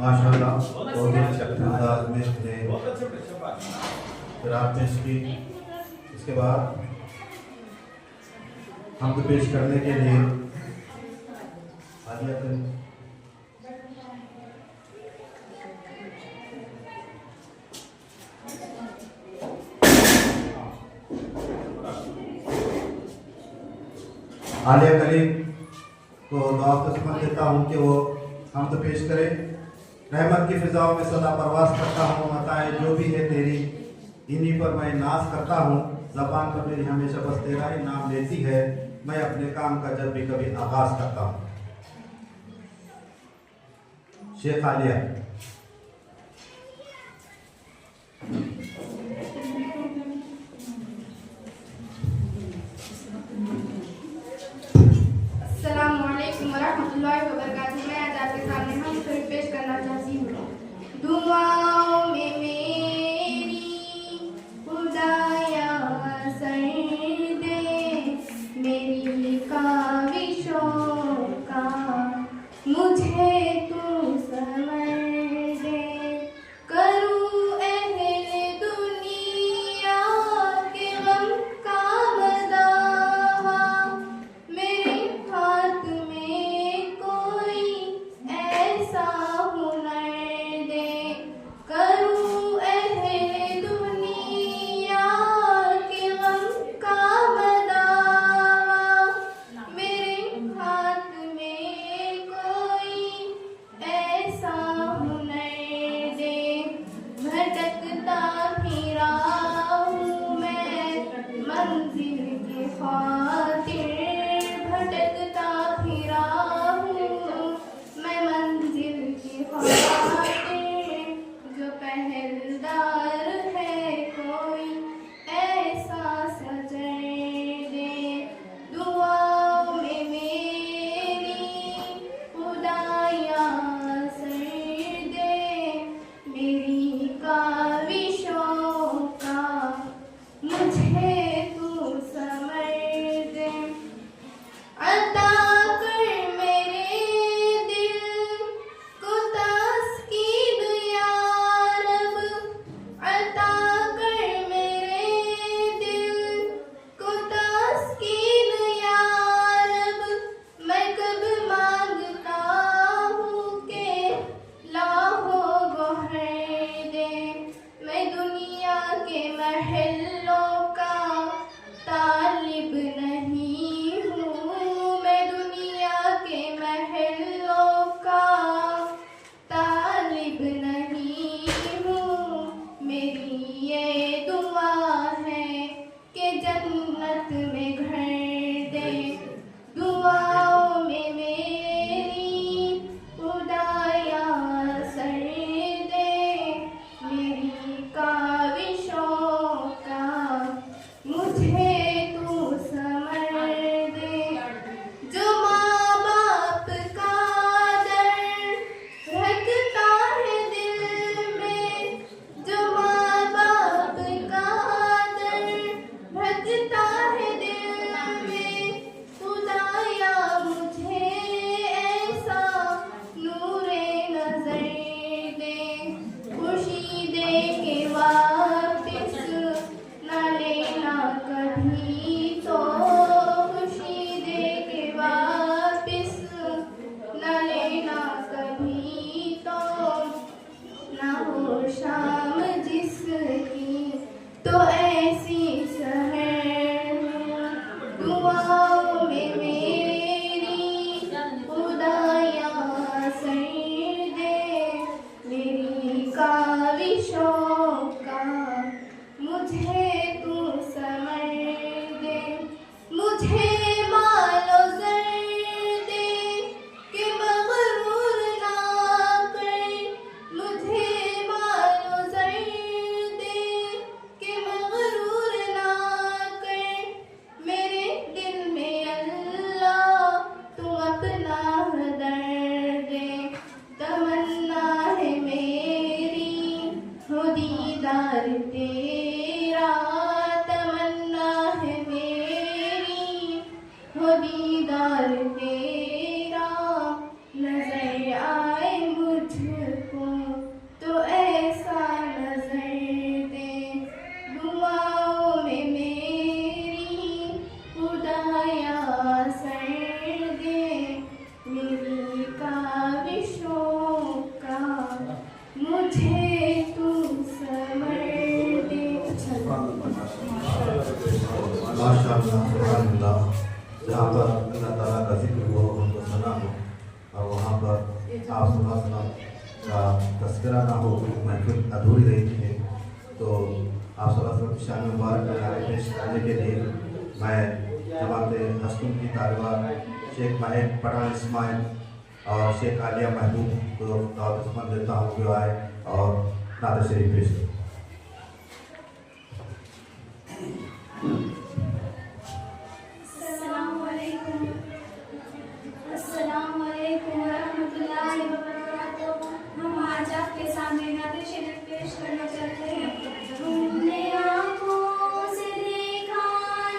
माशाअल्लाह बहुत ही अच्छे अंदाज में ने रात पेश की। इसके बाद हम पेश करने के लिए आलिया करीम आलिया करीम को दुआ तस्मत देता हूँ कि वो हम तो पेश करें। रहमत की फिजाओं में सदा परवास करता हूँ, मताएं जो भी है तेरी इन्हीं पर मैं नाज करता हूँ। ज़बान पर मेरी हमेशा बस तेरा ही नाम लेती है, मैं अपने काम का जब भी कभी आगाज करता हूँ। शेख आलिया। अस्सलामुअलैकुम वरहमतुल्लाहि वबरकातुहू। मैं आज आपके सामने हम फिर पेश करना चाहती हूँ। दुआओं में मेरी खुदाया सर दे, मेरी काविशों का मुझे तू समझ विशों का मुझे तू समझ दे, मुझे मालो जर दे कि मगरूर ना कर, मुझे मालो जर दे कि मगरूर ना कर। मेरे दिल में अल्लाह तू अपना दर्द दे, तमन्ना है मेरी हो दीदार तेरा, तमन्ना है मेरी हो दीदार तेरा। नजर आए मुझको तो ऐसा नजर दे, दुआओं में मेरी खुदाया सर दे, मेरी काविशों का मुझे तू समझ दे। माशाअल्लाह, सुभानअल्लाह। जहाँ पर अल्लाह ताला का जिक्र हो, उनको सना हो, और वहाँ पर आप सल्लल्लाहु अलैहि वसल्लम का तस्करा ना हो, महफिल अधूरी रहती है। तो आप सल्लल्लाहु अलैहि वसल्लम की शान मुबारक में नारे पेश करने के लिए मैं जमात हस्तूम की तालिबात शेख महक पठान इस्माइल और शेख आलिया महबूब को दावत देता हूँ कि आए और नात शरीफ पेश करें। अस्सलामु अलैकुम वरहमतुल्लाहि वबरकातुहू। हम आज आपके सामने नात शरीफ पेश करना चाहते हैं। हमने आँखों से देखा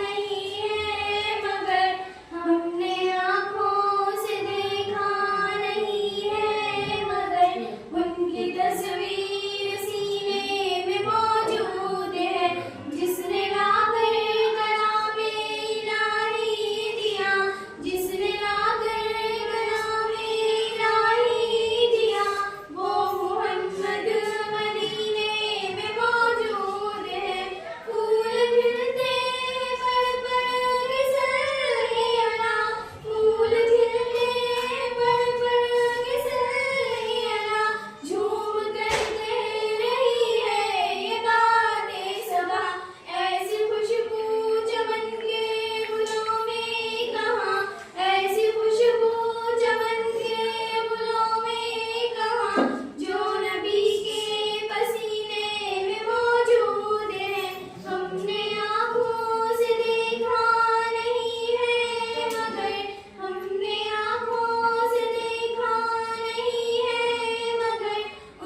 नहीं है मगर, हमने आँखों से देखा नहीं है मगर, उनकी तस्वीर सीने में मौजूद है। जिसने लाकर कलामे इलाही दिया, जिसने लाकर कलामे इलाही दिया, वो मोहम्मद मदीने में मौजूद है। फूल खिलते पर फिसलने अला, फूल खिलते पर फिसलने अला, झूम कर कह रही है ये बातें सबा। ऐसी खुशबू चमन के गुलों में कहाँ, ऐसी खुशबू चमन के गुलों में कहाँ, जो नबी के पसीने में मौजूद है। हमने आँखों से देखा नहीं है मगर, हमने आँखों से देखा नहीं है मगर,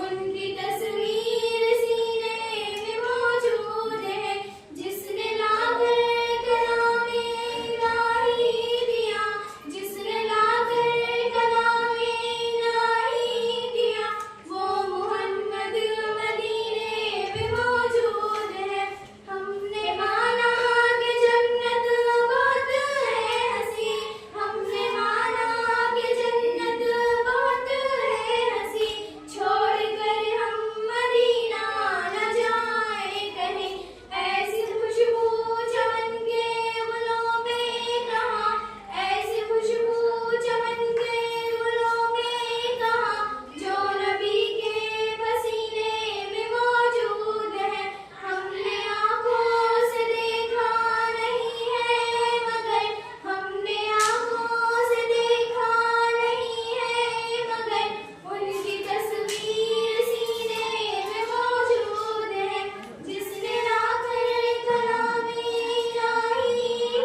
उनकी तस्वीर सीने में मौजूद है। जिसने लाकर कलामे इलाही दिया, जिसने लाकर कलामे इलाही दिया, वो मोहम्मद मदीने में मौजूद है। हमने माना कि जन्नत बहुत है हंसी, हमने माना कि जन्नत बहुत है हंसी, छोड़कर हम मदीना न जाए कहीं। ऐसी खुशबू चमन के गुलों में कहाँ, ऐसी खुशबू चमन के गुलों में कहाँ, जो नबी के पसीने में मौजूद है। हमने आँखों से देखा नहीं है मगर, हमने आँखों से देखा नहीं है मगर, उनकी तस्वीर सीने में मौजूद है। जिसने लाकर कलामे इलाही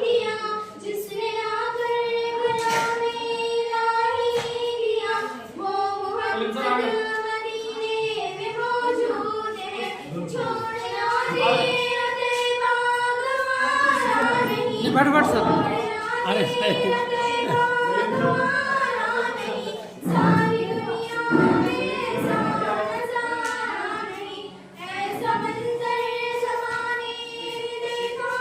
दिया, जिसने लाकर कलामे इलाही दिया, वो मोहम्मद मदीने में मौजूद है। छोड़ना दे अतैबा गवारा नहीं, छोड़ना दे अतैबा गवारा नहीं, सारी दुनिया में ऐसा नज़ारा नहीं, ऐसा मंज़र ज़माने में देखा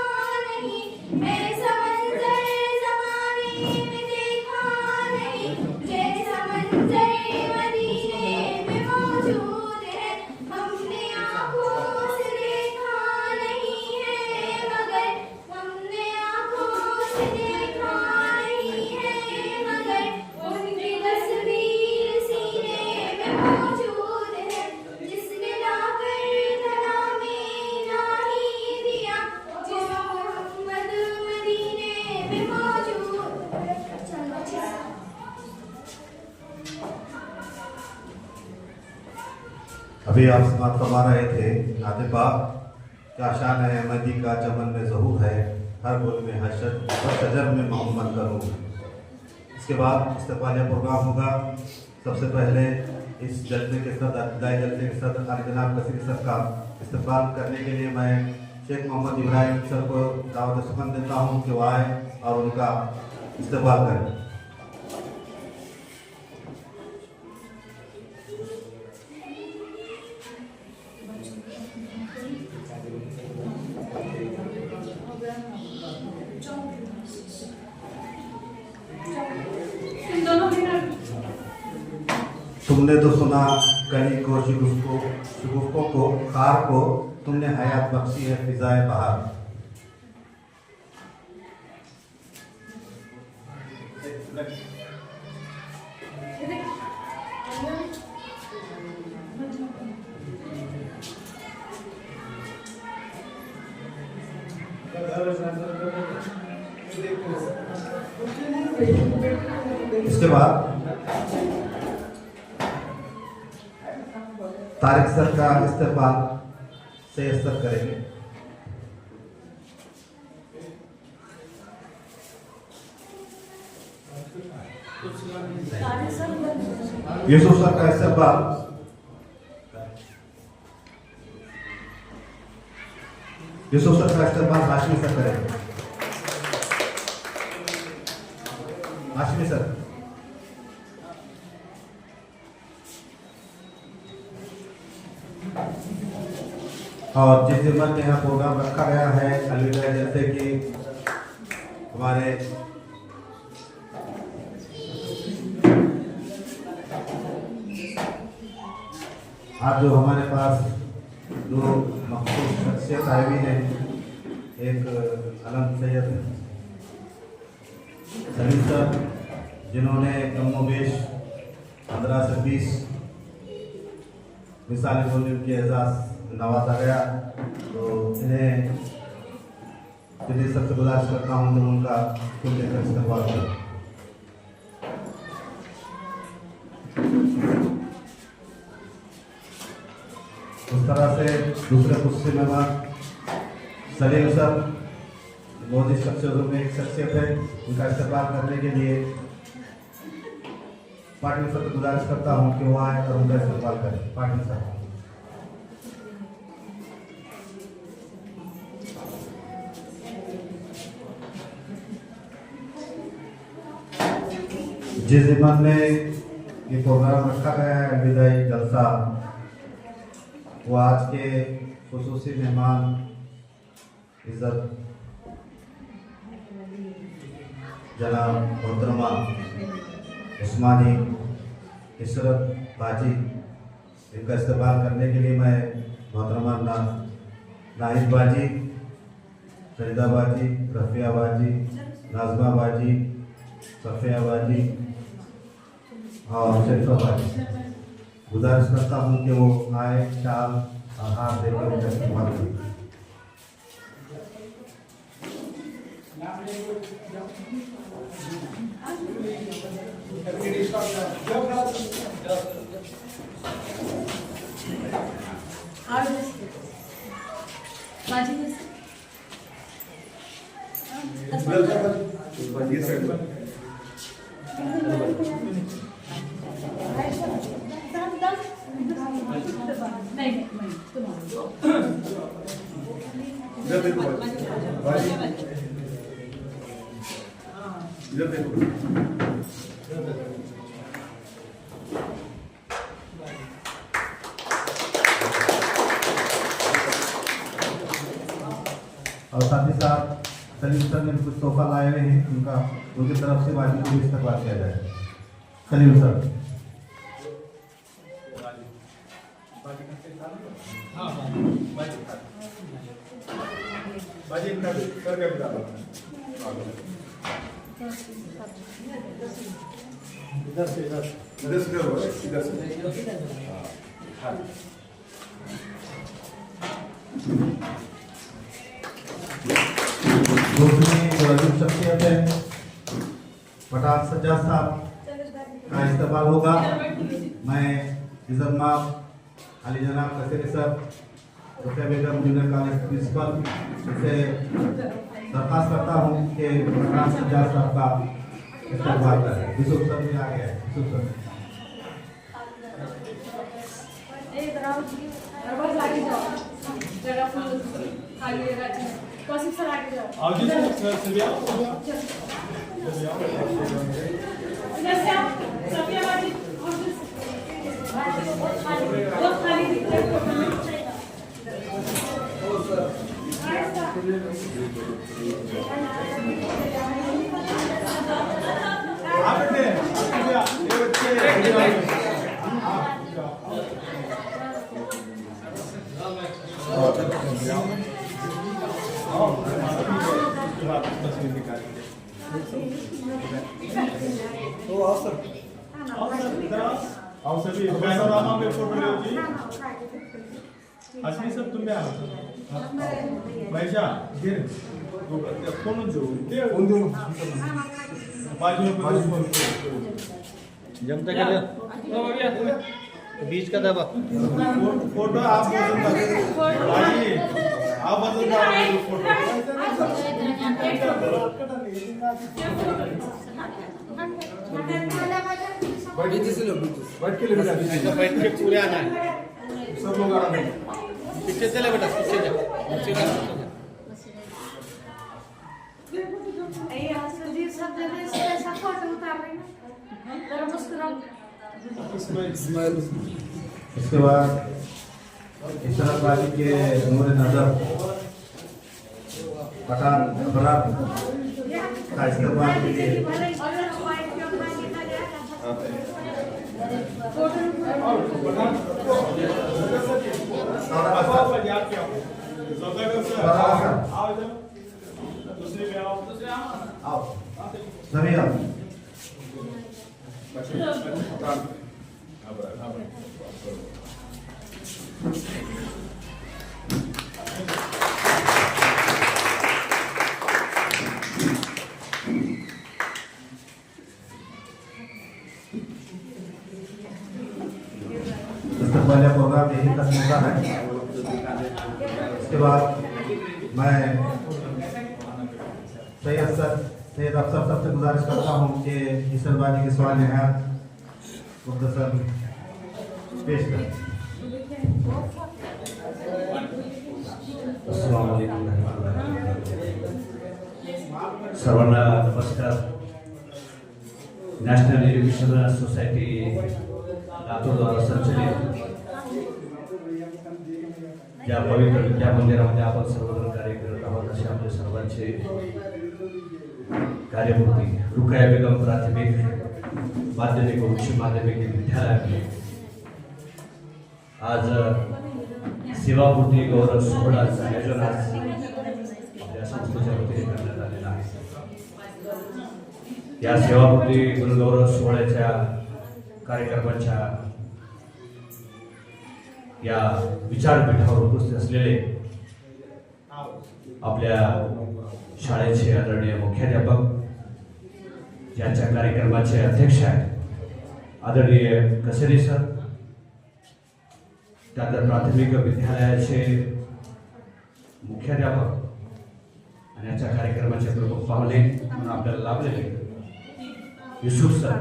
नहीं, ऐसा मंज़र ज़माने में देखा नहीं, जैसा मंज़र मदीने में मौजूद है। हमने आँखों से देखा नहीं है मगर, हमने आँखों से देखा नहीं अभी आप समाप्त फरमा रहे थे आतिफा, क्या शान है अहमदी का चमन में ज़हूर है, हर गुल में हशर और शजर में मोहम्मद का रूह। इसके बाद इस्तक़बालिया प्रोग्राम होगा। सबसे पहले इस जलसे के सदर अब्तदाई जलसे के सदर आली जनाब कसीर सर का इस्तक़बाल करने के लिए मैं शेख मोहम्मद इब्राहिम सर को दावत सुखन देता हूँ कि वो आए और उनका इस्तक़बाल करें। तुमने तो सुना कली को शगुफ़ों को खार को, तुमने हयात बख्शी है फिजाए बहार। इसके बाद तारिक सर का इस्तेमाल सर करेंगे। यूसुफ सर का इस्तेमाल हाशमी सर करेंगे। हाशमी सर। और जिस दिन में यहाँ प्रोग्राम रखा गया है अलविदा, जैसे कि हमारे आज जो हमारे पास दो मखसूस शख्सियत आई हुई हैं, एक अलम सैयद सलीम सर, जिन्होंने कमोबेश 15 से 20 मिसाल के एजाज़ नवाजा गया, तो इन्हें दिल्ली सबसे गुजारिश करता हूँ कि उनका फूल लेकर इस्तेमाल करें। उस तरह से दूसरे खुशी मेहमान सलीम सर बहुत ही शख्सियतों में एक शख्सियत है, उनका इस्तेमाल करने के लिए पाटिल सर को गुजारिश करता हूँ कि वो आए और उनका इस्तेमाल करें। पाटिल सर। जिस ज़िम्मन में ये प्रोग्राम रखा गया है अलविदाई जलसा, वो आज के खुसूसी मेहमान इज़्ज़त जनाब मोहतरमा उस्मानी इशरत बाजी, इनका इस्तेमाल करने के लिए मैं मोहतरमा नाहिद बाजी, सजदा बाजी, रफ़िया बाजी, नाज़मा बाजी, सफ़िया बाजी और शरीफा बाजी गुजारिश करता हूँ कि वो आए, शाल और हाथ देकर उनका इस्तेमाल करें। और साथ ही साथ सलीम सर ने कुछ तोहफा लाए हुए हैं, उनकी तरफ से बाजी को भी इस्तेमाल किया जाए। सलीम सर। दूसरी जो अजीब शख्सियत है पठान सज्जाद साहब का इस्तेमाल होगा। मैं इज़्ज़त अली जनाब कसेरी सर, रुकया बेगम जूनियर कॉलेज प्रिंसिपल से दरखास्त करता हूँ कि प्रकाश सज्जाद साहब का इस्तेमाल करें। यूसुफ सर भी आ गया है। यूसुफ सर जगह फुल खाली है राजी कौशिक सर आगे जाओ आओ जी सर सभी आओ इधर से आओ सफिया बाजी वो खाली दिख रहा आप बैठे ये बच्चे तो आओ सर इधर आओ सभी पैनोरामा में फोटो लो जी। असली सब तुम आओ भाईजा गिर फोन जो दे फोन दो बाजू में जमता कर बीच का दबा फोटो आप भाई आप बदल फोटो बैठ के पूरे आना है सब लोग आ रहे हैं पीछे चले बेटा पीछे जा पीछे जा इसके बाद इशरत वाली के नूर नजर पठान अबरार का इस्तेमाल के लिए आओ सभी आओ वाला प्रोग्राम यही तक होता है। इसके बाद मैं सैयद अफसर साहब से गुजारिश करता हूँ कि इसरबाजी के सवाल नहायत मुख्तसर पेश करें। अस्सलाम वालेकुम सर्वांना नमस्कार। नॅशनल एज्युकेशनल सोसायटी लातूर द्वारा संचलित या पवित्र विद्या मंदिरामध्ये आपण सर्वजण कार्य करत आहोत असे आपले सर्वांचे कार्यपूर्ती रुकया बेगम प्राथमिक माध्यमिक व उच्च माध्यमिक विद्यालय आज सेवापूर्ती गौरव सोहळ्याचं आयोजन आज आपल्या संस्थेच्या वतीने करण्यात आलेलं आहे। या सेवापूर्ती गुणगौरव सोहळ्याच्या कार्यक्रमाच्या या विचारपीठावर उपस्थित असलेले आपल्या शाळेचे आदरणीय मुख्याध्यापक, ज्यांच्या कार्यक्रमाचे अध्यक्ष आहेत आदरणीय कसेरी सर, त्यानंतर प्राथमिक विद्यालयाचे मुख्याध्यापक आणि याच्या कार्यक्रमाचे प्रमुख पाहुणे म्हणून आपल्याला लाभलेले युसुफ सर,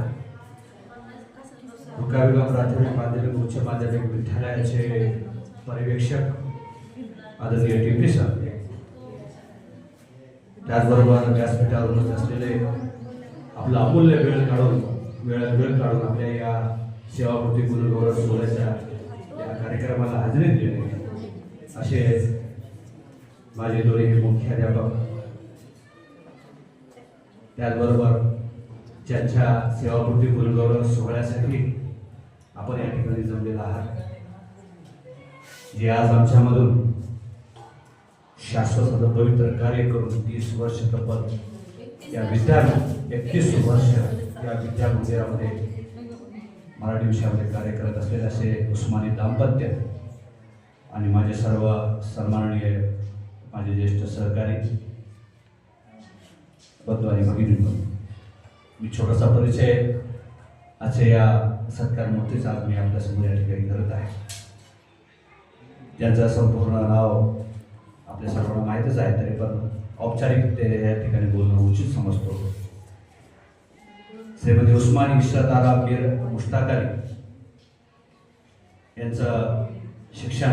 रुकया बेगम प्राथमिक माध्यमिक उच्च माध्यमिक विद्यालयाचे पर्यवेक्षक आदरणीय टीपी सर, त्याचबरोबर व्यासपीठावर उपस्थित असलेले आपला अमूल्य वेळ काढून आपल्या या सेवापूर्ती गुणगौरव सोहळ्याच्या या कार्यक्रमाला हजेरी दिली असे माझे दोन्ही मुख्याध्यापक, त्याचबरोबर ज्यांच्या सेवापूर्ती गुणगौरव सोहळ्यासाठी आपण या ठिकाणी जमलेला आहात, जे आज आमच्यामधून शाश्वत पवित्र कार्य करून 30 वर्ष तब्बल या 31 वर्ष या विद्या मंदिरामध्ये मराठी विषयामध्ये कार्य करत असलेले असे उस्मानी दाम्पत्य आणि माझे सर्व सन्माननीय माझे ज्येष्ठ सहकारी बंधू आणि भगिनी, मी छोटासा परिचय आजच्या या सत्कार मूर्तीचा आज मी आपल्यासमोर या ठिकाणी करत आहे। ज्यांचं संपूर्ण नाव आपल्या सर्वांना माहीतच आहे, तरी पण औपचारिकते या ठिकाणी बोलणं उचित समजतो. श्रीमती उस्मान इशादारा मीर मुश्ताक अली यांचं शिक्षण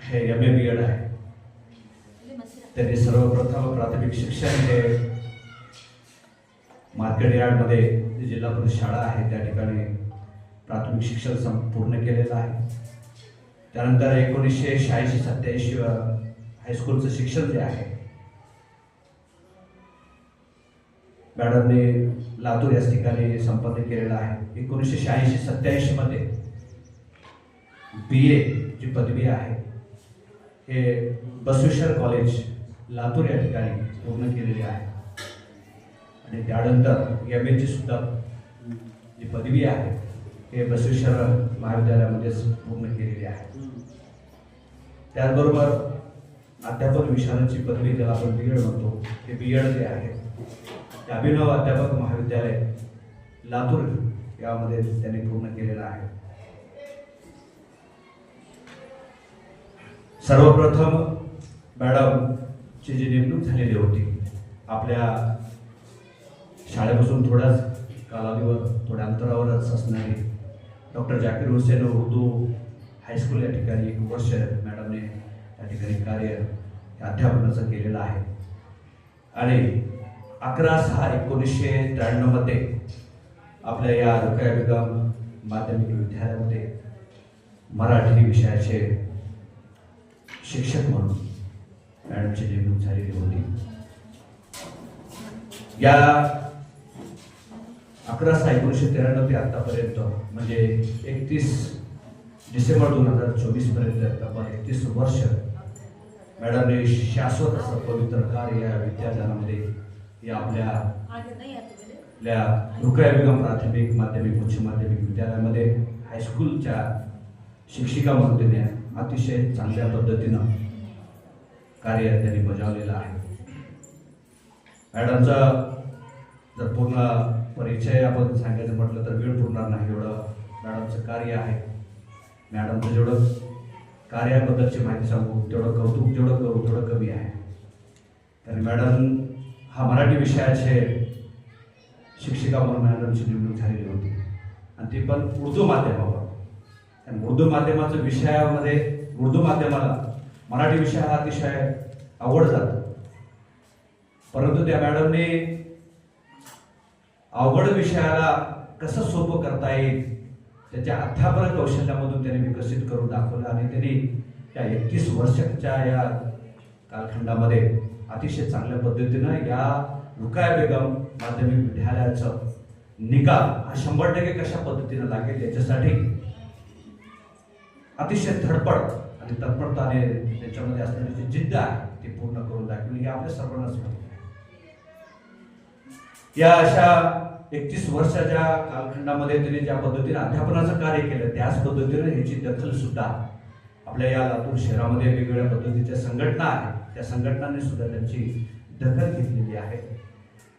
हे MA-BEd आहे. त्यांनी सर्वप्रथम प्राथमिक शिक्षण हे मार्केट यार्डमध्ये जी जिल्हा परिषद शाळा आहे त्या ठिकाणी प्राथमिक शिक्षण पूर्ण केलेलं आहे. त्यानंतर 1986-87 हायस्कूलचं शिक्षण जे आहे मॅडमने लातूर याच ठिकाणी संपन्न केलेलं आहे. 1986-87 मध्ये BA जी पदवी आहे हे बसवेश्वर कॉलेज लातूर या ठिकाणी पूर्ण केलेली आहे. आणि त्यानंतर MA ची सुद्धा जी पदवी आहे हे बसवेश्वर महाविद्यालयामध्येच पूर्ण केलेली आहे. त्याचबरोबर अध्यापन विशारदची पदवी ज्याला आपण BEd म्हणतो ते BEd जे आहे ते अभिनव अध्यापक महाविद्यालय लातूर यामध्ये त्यांनी पूर्ण केलेलं आहे. सर्वप्रथम मॅडमची जी नेमणूक झालेली होती आपल्या शाळेपासून थोड्याच कालावधीवर थोड्या अंतरावरच असणारी डॉक्टर जाकीर हुसेन उर्दू हायस्कूल या ठिकाणी 1 वर्ष मॅडमने या ठिकाणी कार्य अध्यापनाचं केलेलं आहे. आणि 11/6/1993 मध्ये आपल्या या रुकया बेगम माध्यमिक विद्यालयामध्ये मराठी विषयाचे शिक्षक म्हणून मॅडमची नेमणूक झालेली होती. या 11/6/1993 ते आतापर्यंत म्हणजे 31 डिसेंबर 2024 पर्यंत तब्बल 31 वर्ष मॅडमने शाश्वत असं पवित्र कार्य या विद्यालयामध्ये या आपल्या रुकया बेगम प्राथमिक माध्यमिक उच्च माध्यमिक विद्यालयामध्ये हायस्कूलच्या शिक्षिका म्हणून त्यांनी अतिशय चांगल्या पद्धतीनं कार्य त्यांनी बजावलेलं आहे. मॅडमचा जर पूर्ण परिचय आपण सांगायचं म्हटलं तर वेळ पुरणार नाही, एवढं मॅडमचं कार्य आहे. मॅडमचं जेवढं कार्याबद्दलची माहिती सांगू तेवढं कौतुक जेवढं करू तेवढं कमी आहे. कारण मॅडम हा मराठी विषयाचे शिक्षिका म्हणून मॅडमची नेमणूक झालेली होती आणि ती पण उर्दू माध्यमावर. आणि उर्दू माध्यमाच्या विषयामध्ये उर्दू माध्यमाला मराठी विषय हा अतिशय आवड जातो, परंतु त्या मॅडमने अवघड विषयाला कसं सोपं करता येईल त्याच्या अध्यापन कौशल्यामधून त्यांनी विकसित करून दाखवलं. आणि त्यांनी त्या 31 वर्षाच्या या कालखंडामध्ये अतिशय चांगल्या पद्धतीनं या रुकया बेगम माध्यमिक विद्यालयाचं निकाल हा 100% कशा पद्धतीनं लागेल याच्यासाठी अतिशय धडपड आणि तत्परताने त्याच्यामध्ये असलेली जी जिद्द आहे ती पूर्ण करून दाखवली हे आपल्या सर्वांनाच माहिती आहे. या अशा 31 वर्षाच्या कालखंडामध्ये त्यांनी ज्या पद्धतीने अध्यापनाचं कार्य केलं त्याच पद्धतीने ह्याची दखल सुद्धा आपल्या या लातूर शहरामध्ये वेगवेगळ्या पद्धतीच्या संघटना आहेत त्या संघटनांनी सुद्धा त्यांची दखल घेतलेली आहे.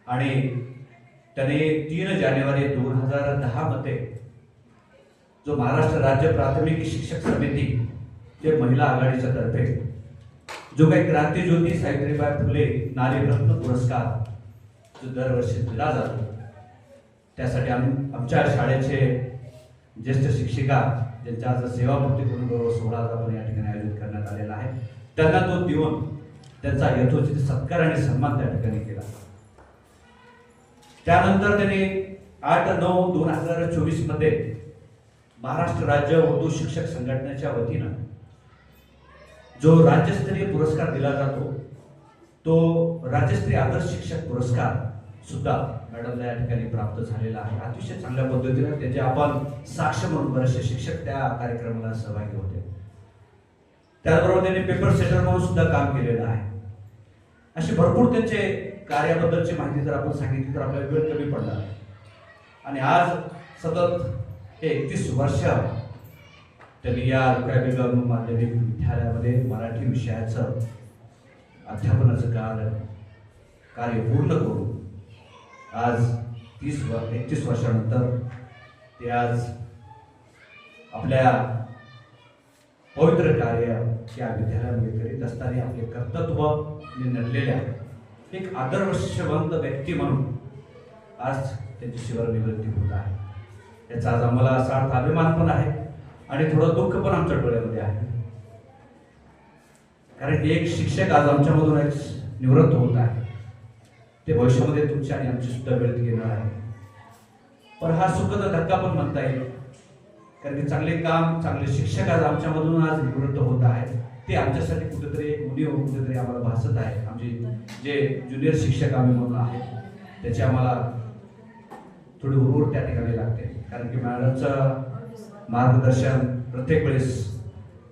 आणि त्याने 3 जानेवारी 2010 मध्ये जो महाराष्ट्र राज्य प्राथमिक शिक्षक समिती जे महिला आघाडीच्या तर्फे जो काही क्रांतीज्योती सावित्रीबाई फुले नारी रत्न पुरस्कार जो दरवर्षी दिला जातो त्यासाठी आमच्या शाळेचे ज्येष्ठ शिक्षिका ज्यांच्या आज सेवापूर्ती करून गौरव सोहळा आपण या ठिकाणी आयोजित करण्यात आलेला आहे त्यांना तो देऊन त्यांचा यथोचित सत्कार आणि सन्मान त्या ठिकाणी केला. त्यानंतर त्यांनी 8/9/2024 मध्ये महाराष्ट्र राज्य उर्दू शिक्षक संघटनेच्या वतीनं जो राज्यस्तरीय पुरस्कार दिला जातो तो राज्यस्तरीय आदर्श शिक्षक पुरस्कार सुद्धा मॅडमला या ठिकाणी प्राप्त झालेला आहे. अतिशय चांगल्या पद्धतीने त्याचे आपण साक्ष म्हणून बरेचसे शिक्षक त्या कार्यक्रमाला सहभागी होते. त्याचबरोबर त्यांनी पेपर सेटर म्हणून सुद्धा काम केलेलं आहे. अशी भरपूर त्यांचे कार्याबद्दलची माहिती जर आपण सांगितली तर आपल्याला वेळ कमी पडणार. आणि आज सतत हे 31 वर्ष त्यांनी या रुकया बेगम माध्यमिक विद्यालयामध्ये मराठी विषयाचं अध्यापनाचं कार्य पूर्ण करून आज 31 वर्षानंतर ते आज आपल्या पवित्र कार्य या विद्यालयामध्ये करीत असताना आपले कर्तृत्व नडलेल्या एक आदर्शवंत व्यक्ती म्हणून आज त्यांची सेवानिवृत्ती होत आहे. याचा आज आम्हाला सार्थ अभिमान पण आहे आणि थोडं दुःख पण आमच्या डोळ्यामध्ये आहे. कारण एक शिक्षक आज आमच्यामधून एक निवृत्त होत आहे. ते भविष्यामध्ये तुमची आणि आमची सुद्धा वेळ घेणार आहे. पण हा सुखद धक्का पण म्हणता येईल, कारण की चांगले काम, चांगले शिक्षक आज आमच्यामधून आज निवृत्त होत आहेत. ते आमच्यासाठी कुठेतरी उणीव कुठेतरी आम्हाला भासत आहे. आमचे जे ज्युनियर शिक्षक आम्ही म्हणून आहेत त्याची आम्हाला थोडी उर्वर त्या ठिकाणी लागते. कारण की मॅडमचं मार्गदर्शन प्रत्येक वेळेस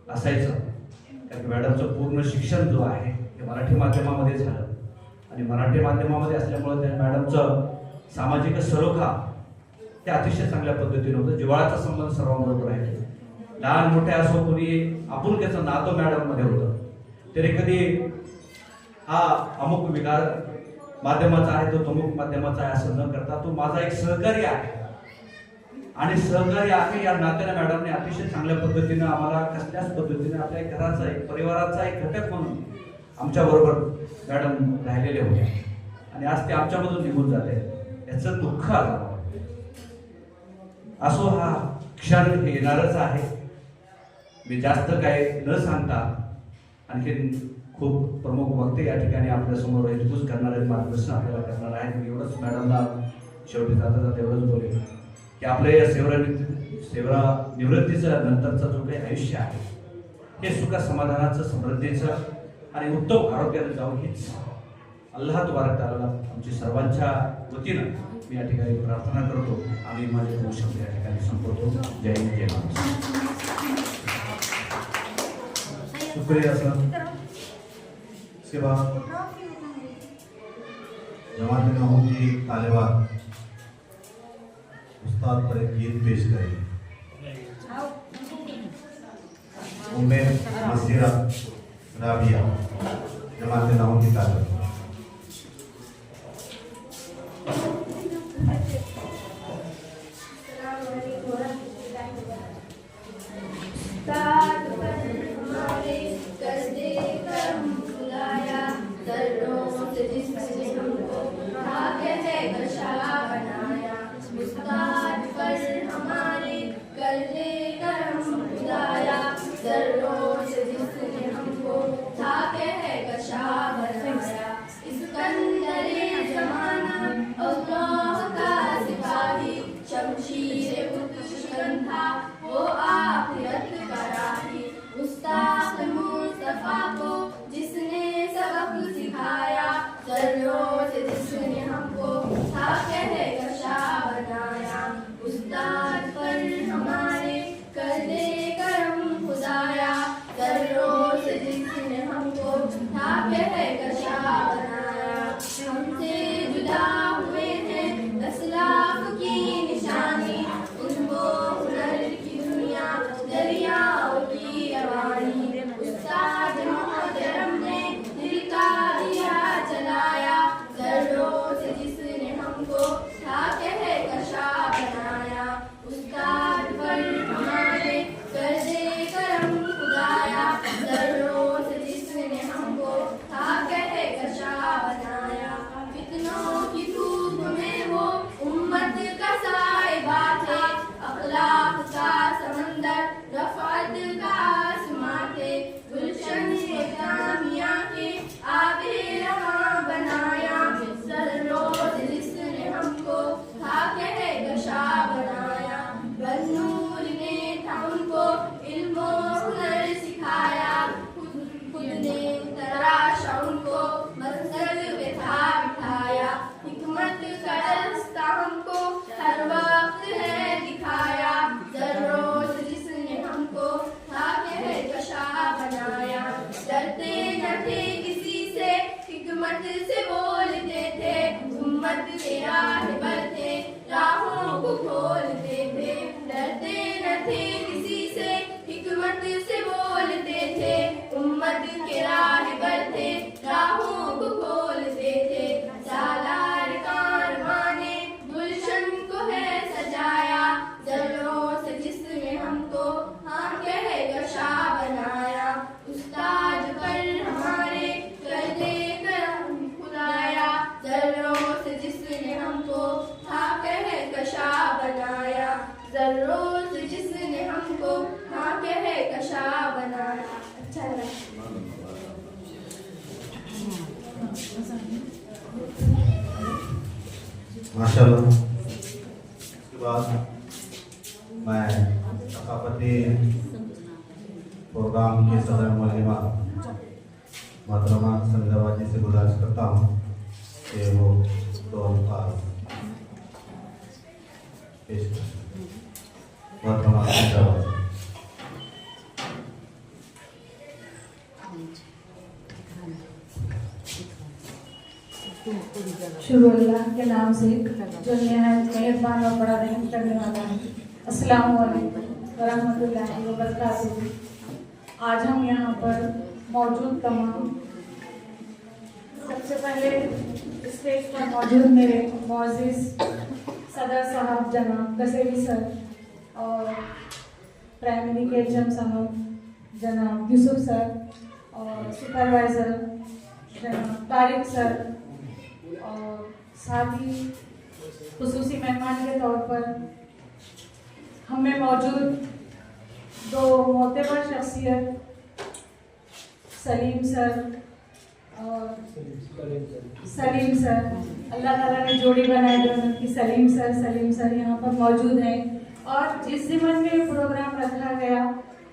असायचं. कारण की मॅडमचं पूर्ण शिक्षण जो आहे ते मराठी माध्यमामध्ये झालं आणि मराठी माध्यमामध्ये असल्यामुळं त्या मॅडमचं सामाजिक सलोखा ते अतिशय चांगल्या पद्धतीने होतं. जिव्हाळ्याचा संबंध सर्वांबरोबर आहे. लहान मोठे असो कोणी आपुलकीचं नातं मॅडम मध्ये होतं. तरी कधी हा अमुक विकार माध्यमाचा आहे तो तमुक माध्यमाचा आहे असं न करता तो माझा एक सहकारी आहे आणि सहकारी आहे या नात्याने मॅडमने अतिशय चांगल्या पद्धतीने आम्हाला कसल्याच पद्धतीने आपल्या घराचा एक परिवाराचा एक घटक म्हणून आमच्या बरोबर मॅडम राहिलेले होते आणि आज ते आमच्यामधून निघून जाते. याचं दुःख आलं. असो हा क्षण हे येणारच आहे. मी जास्त काय न सांगता आणखीन खूप प्रमुख वक्ते या ठिकाणी आपल्या समोर हेतूच करणार आहेत, मार्गदर्शन आपल्याला करणार आहेत. मी एवढंच मॅडमला शेवटी जाता जाता एवढंच बोलेल की आपल्या या सेवा निवृत्तीचं नंतरचं जो काही आयुष्य आहे हे सुख समाधानाचं, समृद्धीचं आणि उत्तम आरोग्याने जाऊन हीच अल्लाह तबारक तआला आमची सर्वांच्या वतीनं मी या ठिकाणी प्रार्थना करतो आणि माझे 2 शब्द या ठिकाणी संपवतो. जय हिंद, जय महाराष्ट्र. शुक्रिया सर. इसके बाद जमात नहूम की तालिबात उस्ताद पर एक गीत पेश करेंगे. उम्मे मसीरा राबिया जमात नहूम की तालिबात. उस्ताद पर हमारे कर दे करम खुदाया. माशाल्लाह। इसके बाद मैं सकाफती प्रोग्राम के सदर मौलमा मोहतरमा संजय जी से गुजारिश करता हूँ कि वो दो अल्फाज पेश करें। मोहतरमा संजय शुरू अल्लाह के नाम से जो निहायत मेहरबान और बड़ा रहम करने वाला है। अस्सलाम वालेकुम व रहमतुल्लाहि व बरकातुहू। आज हम यहाँ पर मौजूद तमाम, सबसे पहले स्टेज पर मौजूद मेरे मोअज़्ज़िज़ सदर साहब जनाब कसेरी सर और प्राइमरी के एचएम साहब जनाब यूसुफ सर और सुपरवाइज़र जनाब तारिक सर और साथ ही खुसूसी मेहमान के तौर पर हमें मौजूद दो मोतबर शख्सियत सलीम सर और सलीम सर, अल्लाह ताला ने जोड़ी बनाई दोनों की, सलीम सर यहाँ पर मौजूद हैं। और जिस ज़िमन में प्रोग्राम रखा गया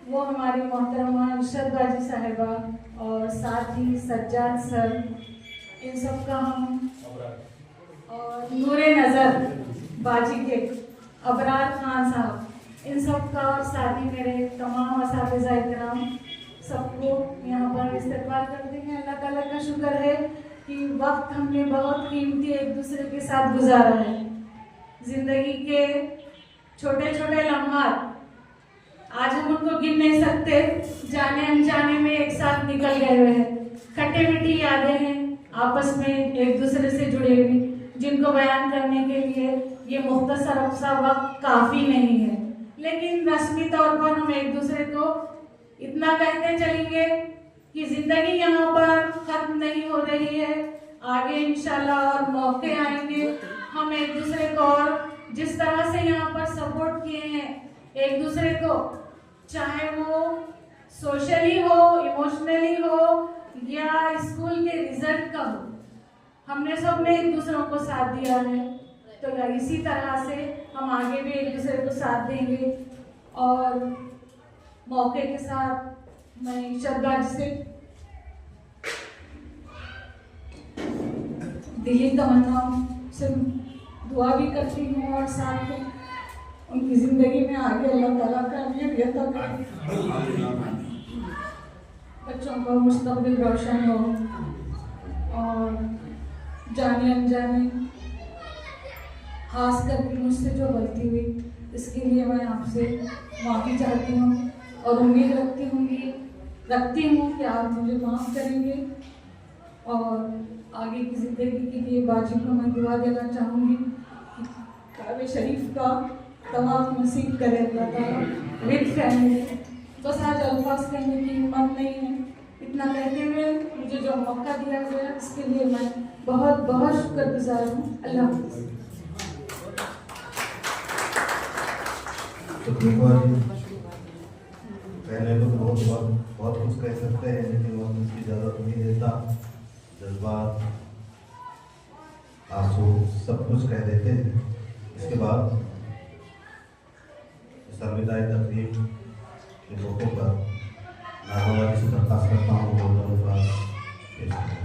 वो हमारी मोहतरमा इशरत बाजी साहिबा और साथ ही सज्जाद सर, इन सब का हम और नूरे नज़र बाजी के अबरार खान साहब, इन सब का और साथ ही मेरे तमाम असातिज़ा इकराम सबको यहाँ पर इस्तकबाल करते हैं। अल्लाह ताला का शुक्र है कि वक्त हमने बहुत कीमती एक दूसरे के साथ गुजारा है। ज़िंदगी के छोटे छोटे लम्हात आज हम उनको गिन नहीं सकते, जाने अनजाने में एक साथ निकल गए हुए हैं। खट्टी मीठी यादें हैं आपस में एक दूसरे से जुड़े हुए, जिनको बयान करने के लिए ये मुख्तसर सा वक्त काफ़ी नहीं है, लेकिन रस्मी तौर पर हम एक दूसरे को इतना कहते चलेंगे कि ज़िंदगी यहाँ पर ख़त्म नहीं हो रही है। आगे इंशाल्लाह और मौके आएंगे, हम एक दूसरे को और जिस तरह से यहाँ पर सपोर्ट किए हैं एक दूसरे को, चाहे वो सोशली हो, इमोशनली हो या स्कूल के रिजल्ट का हो, हमने सब ने एक दूसरों को साथ दिया है। तो इसी तरह से हम आगे भी एक दूसरे को साथ देंगे। और मौके के साथ मैं शरदाज से दिली तमन्नाओं से दुआ भी करती हूँ और साथ में उनकी ज़िंदगी में आगे अल्लाह ताला कामयाबी अता करे, बच्चों का मुस्तकबिल रोशन हो। और जाने अनजाने खास करके मुझसे जो गलती हुई इसके लिए मैं आपसे माफ़ी चाहती हूँ और उम्मीद रखती हूँ कि आप मुझे माफ़ करेंगे। और आगे की ज़िंदगी के लिए बाजी को मैं दुआ देना चाहूँगी कि काबे शरीफ का तवाफ नसीब करे अल्लाह ताला विद फैमिली। बस आज अल्फाज कहने की हिम्मत नहीं है, इतना कहते हुए मुझे जो मौका दिया गया इसके लिए मैं बहुत बहुत शुक्रगुजार हूँ। अल्लाह हाफ़िज़। पहले तो बहुत कुछ कह सकते हैं, लेकिन वक्त उसकी इजाज़त नहीं देता। जज्बात, आंसू सब कुछ कह देते हैं। इसके बाद संविदाई तकरीब के मौक़ों पर नागवादी से दरख्वास्त करता हूँ पेश करें।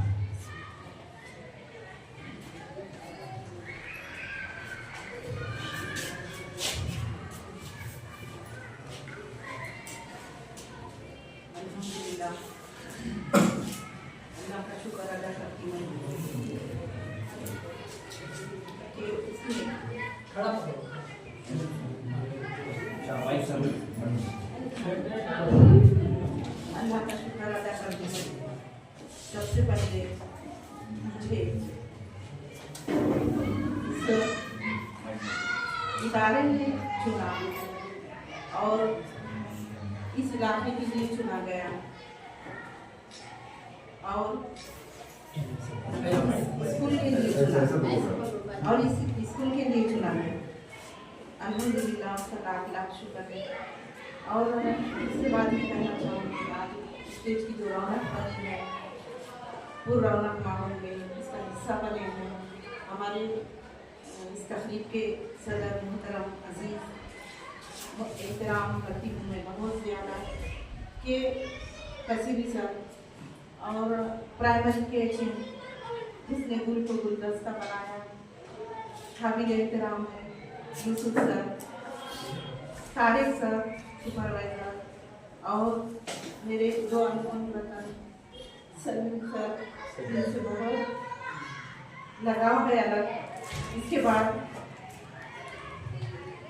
अल्लाह का शुक्र अदा करती हूँ कि अल्लाह का शुक्र अदा करती हूँ। सबसे पहले मुझे इस इदारे ने चुना और इस इलाके के लिए चुना गया और स्कूल के लिए चुना और इस स्कूल के लिए चुना गया। अल्हम्दुलिल्लाह उसका लाख लाख शुक्र है। और इसके बाद मैं कहना चाहूँगी आज स्टेज की जो रौनक बनी है, वो रौनक माहौल में इसका हिस्सा बने हैं हमारे इस तकरीब के सदर मोहतरम अजीज एहतराम करती हूँ मैं बहुत ज़्यादा कि कसीरी सर और प्राइमरी के जिसने गुल को गुलदस्ता बनाया, काबिल एहतराम है Yusuf sir, Tariq sir supervisor, और मेरे दो अनमोल वतन सलीम सर, जिनसे बहुत लगाव है अलग। इसके बाद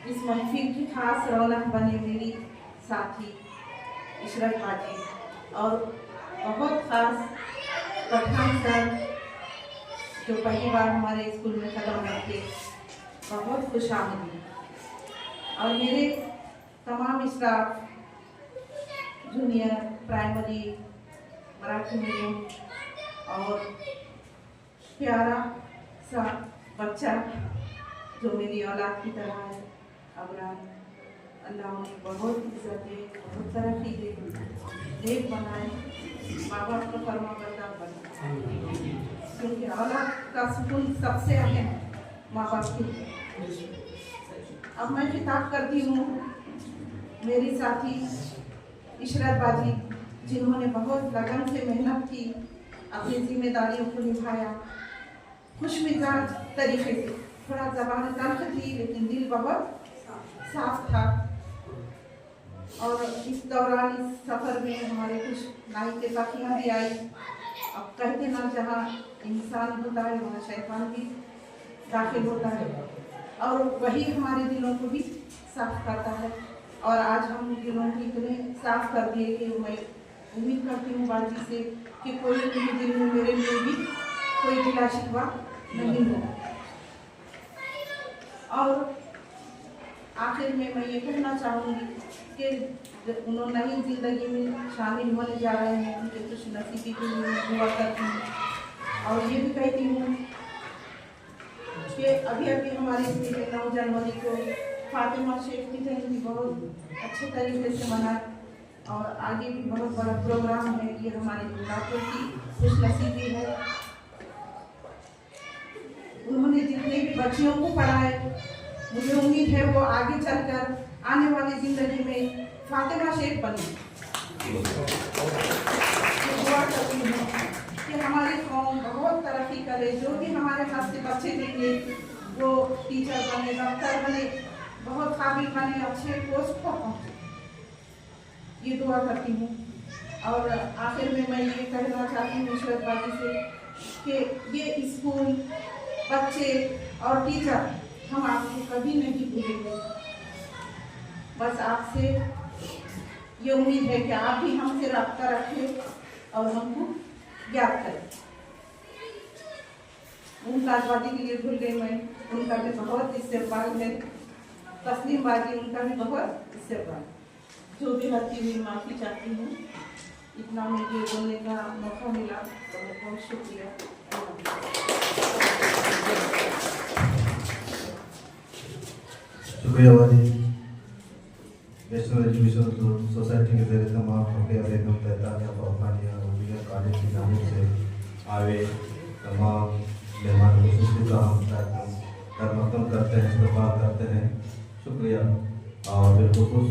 इस महफिल की खास रौनक बने मेरी साथी इशरत हाजी और बहुत खास पठान सर जो पहली बार हमारे स्कूल में कदम रखे, बहुत खुशामदी। और मेरे तमाम staff, junior, primary, Marathi medium और प्यारा सा बच्चा जो मेरी औलाद की तरह है, अबरार, अल्लाह उन्हें बहुत इज्जत दे, बहुत तरक्की दे, नेक बनाए, माँ बाप का फरमा बरदार बनाए, क्योंकि औलाद का सुकून सबसे अहम माँ बाप की। अब मैं खिताब करती हूँ मेरी साथी इशरत बाजी, जिन्होंने बहुत लगन से मेहनत की, अपनी जिम्मेदारियों को निभाया, खुश मिजाज तरीके से, थोड़ा ज़बान तल्ख थी लेकिन दिल बहुत साफ था। और इस दौरान इस सफ़र में हमारे कुछ नाई के साथियाँ भी आई। अब कहते ना जहाँ इंसान होता है वहाँ शैतान भी दाखिल होता है, और वही हमारे दिलों को भी साफ करता है। और आज हम दिलों को इतने साफ कर दिए कि मैं उम्मीद करती हूँ बाजी से कि कोई भी दिल में मेरे लिए भी कोई गिला शिकवा नहीं होगा। और आखिर में मैं ये कहना चाहूँगी कि उन्होंने नई जिंदगी में शामिल होने जा रहे हैं, उनके खुश नसीबी के लिए दुआ करती हूँ। और ये भी कहती हूँ कि अभी अभी हमारे स्कूल में 9 जनवरी को फातिमा शेख की जयंती बहुत अच्छे तरीके से मनाए, और आगे भी बहुत बड़ा प्रोग्राम है। ये हमारे मुलाकों की खुश नसीबी है। उन्होंने जितने भी बच्चियों को पढ़ाए, मुझे उम्मीद है वो आगे चलकर आने वाली जिंदगी में फातिमा शेख बने। दुआ करती हूँ कि हमारी कौम बहुत तरक्की करे, जो भी हमारे हाथ से बच्चे देंगे वो टीचर बने, डॉक्टर बने, बहुत काबिल बने, अच्छे पोस्ट पर पहुँचे, ये दुआ करती हूँ। और आखिर में मैं ये कहना चाहती हूँ इशरत बाजी से कि ये स्कूल, बच्चे और टीचर हम आपको कभी नहीं भूलेंगे। बस आपसे ये उम्मीद है कि आप भी हमसे रब्ता रखें और हमको याद करें। मुमताज बाजी के लिए भूल गई मैं, उनका भी बहुत इस्तेमाल है। तस्लीम बाजी, उनका भी बहुत इस्तेमाल। जो भी हल्की हुई माफ़ी चाहती हूँ। इतना मुझे बोलने का मौका मिला तो बहुत शुक्रिया। शुक्रिया वाली। नेशनल एजुकेशन सोसाइटी के ज़रिए तमाम फकीर बेगम तैतानिया फरमानिया रूबिया कॉलेज की जानिब से आए तमाम मेहमान खुसूसी का हम खिदमत करते हैं, इस्तकबाल करते हैं। शुक्रिया। और बिलखुसूस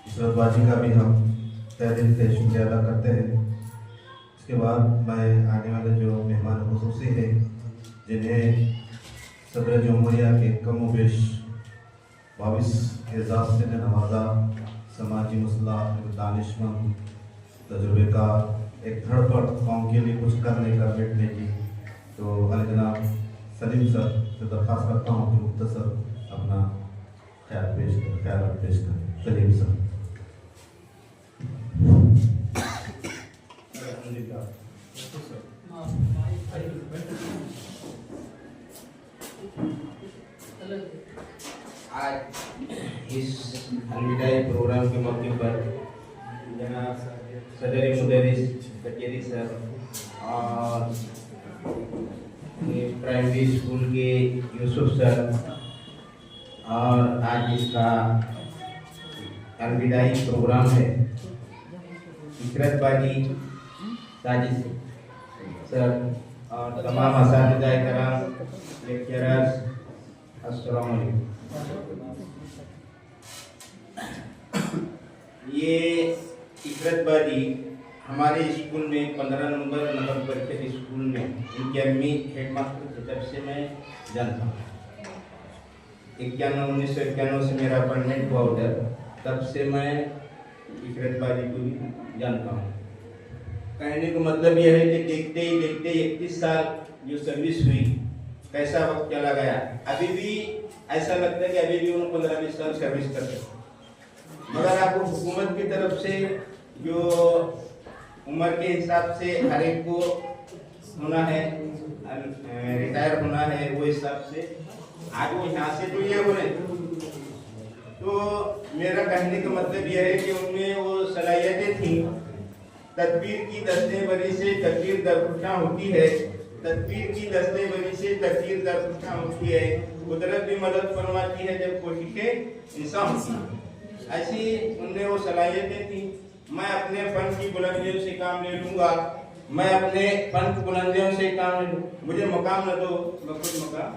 इशरत बाजी का भी हम तहे दिल से शुक्रिया अदा करते हैं। इसके बाद मैं आने वाले जो मेहमान खुसूसी हैं, जिन्हें सदर जमहूरिया के कम व बेश 22 एजाज़ से नवाजा, समाजी मसला, दानिशमंद, तजुर्बेकार, एक धड़पड़ कौम के लिए कुछ करने का बैठने की, तो जनाब सलीम सर से दरख्वास्त करता हूँ कि मुख्तसर अपना ख्याल पेश करें। सलीम सर। आज इस अलविदाई प्रोग्राम के मौके पर जनाब सदर मुदर्रिस कचेरी सर और प्राइमरी स्कूल के यूसुफ सर और आज इसका अलविदाई प्रोग्राम है इशरत बाजी साजिद सर और तमाम असातिज़ा कराम, लेक्चरर्स, अस्सलाम वालेकुम। ये इकरतबाजी हमारे स्कूल में 15 नंबर नगर परिषद स्कूल में इनकी अम्मी हेडमास्टर की तरफ से मैं जानता हूँ। 1991 से मेरा अपॉइंटमेंट हुआ उधर, तब से मैं इकरतबाजी को भी जानता हूँ। कहने का मतलब यह है कि देखते ही देखते 31 साल जो सर्विस हुई, कैसा वक्त चला गया। अभी भी ऐसा लगता है कि अभी भी उन्होंने 15-20 साल सर्विस कर सकते। मगर आपको हुकूमत की तरफ से जो उम्र के हिसाब से हर एक को होना है, रिटायर होना है, वो हिसाब से आज वो यहाँ से तो ये हो रहे। तो मेरा कहने का मतलब यह है कि उनमें वो सलाहियतें थी। तदबीर की दस्तेबरी से तकदीर दरख्वां होती है, तदबीर की दस्तेबरी से तकदीर दरख्वां होती है। कुदरत भी मदद फरमाती है जब कोशिशें इंसान होती। ऐसी उनमें वो सलाहियतें थी। मैं अपने फन की बुलंदियों से काम ले लूँगा, मैं अपने फन की बुलंदियों से काम ले लूँ, मुझे मकाम न दो, मैं खुद मकाम।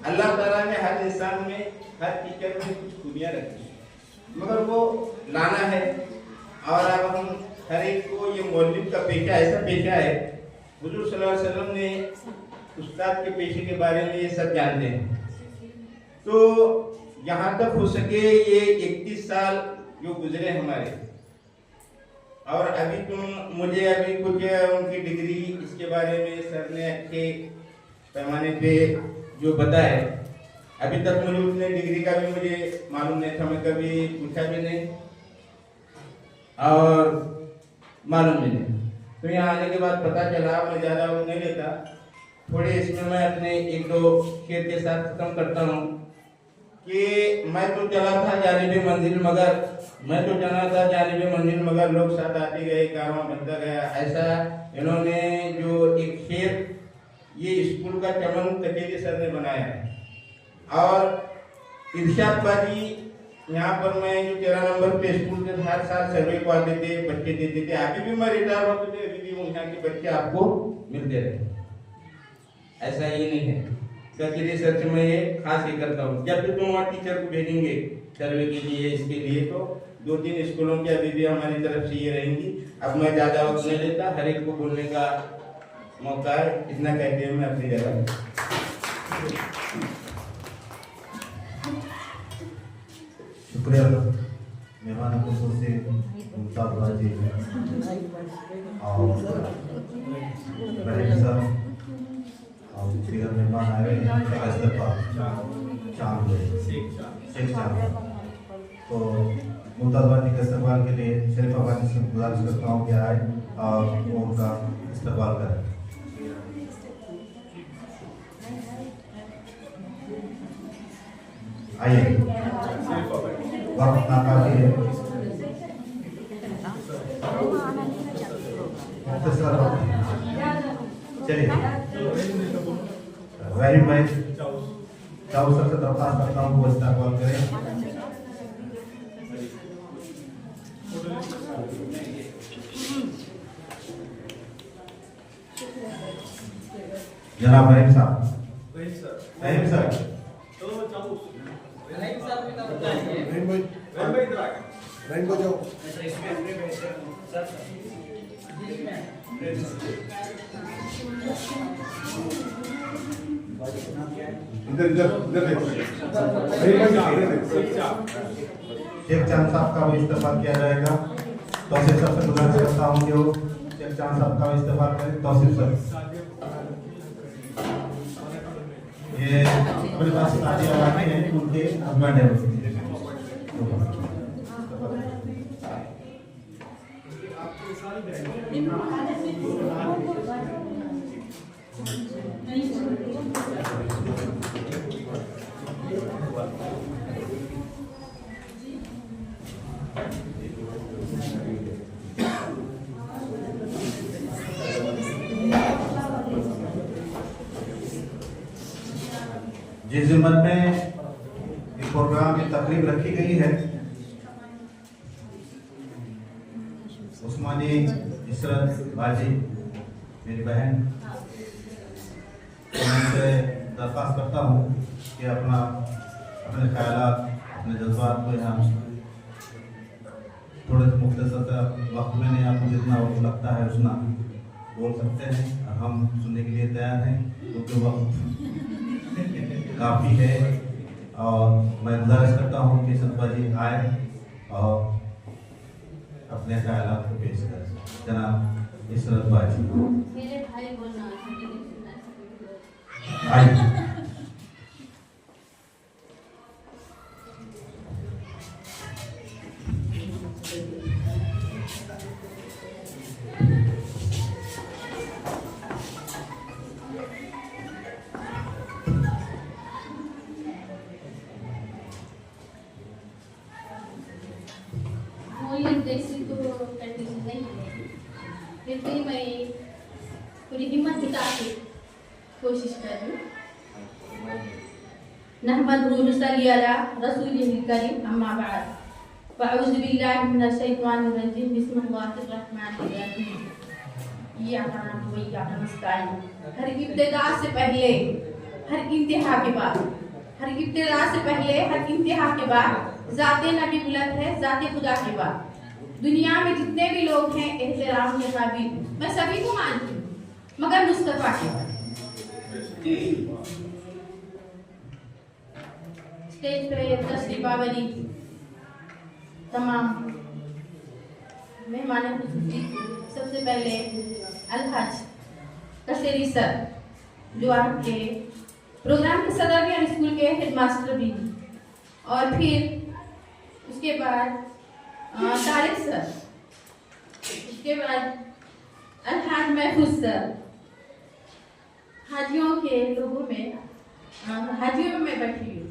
अल्लाह ताला ने हर इंसान में, हर टीचर में कुछ खूबियाँ रखी हैं, मगर वो लाना है। और अब हम हर एक को ये मौलवी का पेशा ऐसा पेशा है, हुजूर सल्लल्लाहु अलैहि वसल्लम ने उस्ताद के पेशे के बारे में ये सब जानते हैं। तो यहाँ तक हो सके ये 31 साल जो गुजरे हमारे, और अभी मुझे अभी कुछ उनकी डिग्री इसके बारे में सर ने अच्छे पैमाने पे जो बताए, अभी तक मुझे उतने डिग्री का भी मुझे मालूम नहीं था, मैं कभी पूछा भी नहीं और मालूम भी नहीं। तो यहाँ आने के बाद पता चला, मैं ज़्यादा वक्त नहीं लेता, थोड़े इसमें मैं अपने 1-2 शेर के साथ खत्म करता हूँ कि मैं तो चला था जानिबे मंजिल मगर लोग साथ आते गए, कारवां बनता गया। ऐसा इन्होंने जो एक शेर ये स्कूल का चमन कचेरी सर ने बनाया है। और इरशादबाजी यहाँ पर मैं जो 13 नंबर पे स्कूल के हर साल सर्वे को आते थे, बच्चे देते थे। अभी भी मैं रिटायर होते थे, अभी भी यहाँ के बच्चे आपको मिलते रहे। ऐसा ये नहीं है। कचेरी सर से मैं ये खास ये करता हूँ, जब भी तुम वहाँ टीचर को भेजेंगे सर्वे के लिए, इसके लिए, तो 2-3 स्कूलों की अभी भी हमारी तरफ से ये रहेंगी। अब मैं ज़्यादा वक्त नहीं लेता, हर एक को बोलने का मौका है, इतना कहते हुए मैं अपनी जगह। शुक्रिया मेहमान खुसूसी मुमताज बाजी और बहन साहब और दीगर मेहमान आए शेख चांद। तो मुमताज बाजी के इस्तेमाल के लिए शरीफ आबादी से गुजारिश करता हूँ कि आए और वो उनका इस्तेमाल करें। आइए, वक्त नाकाफी है, चलिए रहीम भाई चाऊ सर से दरख्वास्त करता हूँ वो इस्तेमाल करें। जनाब रहीम साहब, रहीम सर, शेख चांद साहब का भी इस्तेमाल किया जाएगा। तौसीफ सर से गुजारिश करता हूँ कि वो शेख चांद साहब का भी इस्तेमाल करें। तौसीफ सर, ये अपने पास ताजी आवाज़ है, उनके हस्बैंड है। जिस जिम्मत में इस प्रोग्राम में तकरीब रखी गई है, उस्मानी इशरत बाजी मेरी बहन उनसे दरख्वास्त करता हूँ कि अपने ख्यालात, अपने जज्बात को यहाँ थोड़े से मुख्तसर वक्त में नहीं, आपको जितना वक्त लगता है उतना बोल सकते हैं और हम सुनने के लिए तैयार हैं, क्योंकि वक्त काफ़ी है। और मैं गुजारिश करता हूँ कि सतपा जी आए और अपने ख्यालात को पेश करें। जनाब इशरत बाजी, मेरे भाई बोलना आइए। जैसी तो कंडीशन नहीं है, फिर भी मैं पूरी हिम्मत जुटा के कोशिश कर रही हूँ। नहमदुहु व नसल्ली अला रसूलिहिल करीम, अम्मा बाद, फअऊज़ु बिल्लाहि मिनश शैतानिर रजीम, बिस्मिल्लाहिर रहमानिर रहीम। इय्याका नअबुदु व इय्याका नस्तईन। हर इब्तिदा से पहले, हर इंतहा के बाद, हर इब्तिदा से पहले, हर इंतहा के बाद ज़ाते नबी बुलंद है, ज़ाते खुदा के बाद। दुनिया में जितने भी लोग हैं एहतराम के काबिल, मैं सभी को मानती हूँ, मगर मुस्तफा के बाद। स्टेज पे तशरीफ आवरी तमाम मेहमान खुसूसी, सबसे पहले अलहाज कशेरी सर, जो आपके प्रोग्राम के सदर भी और स्कूल के हेडमास्टर भी, और फिर उसके बाद तारिक सर, उसके बाद अलहाज महफूज सर। हाजियों के लोगों में, हाजियों में बैठी हूँ,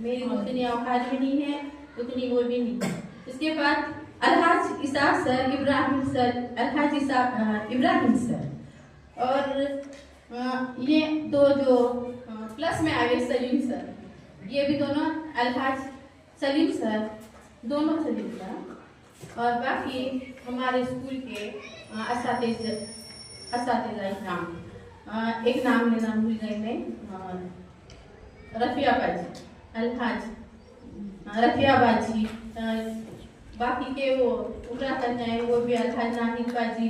मेरी उतनी औकात भी नहीं है, उतनी वो भी नहीं। उसके बाद Alhaj Isaq sir, Ibrahim sir, Alhaj Isaq Ibrahim sir, और ये दो जो प्लस में आए सलीम सर, ये भी दोनों अलहाज सलीम सर, दोनों सलीम सर, और बाकी हमारे स्कूल के असातिज़ा इकराम। एक नाम लेना भूल गई मैं, रफिया बाजी, अलहाज रफिया बाजी, बाकी के वो उमरा करना है, वो भी अलहाज नाहिद बाजी,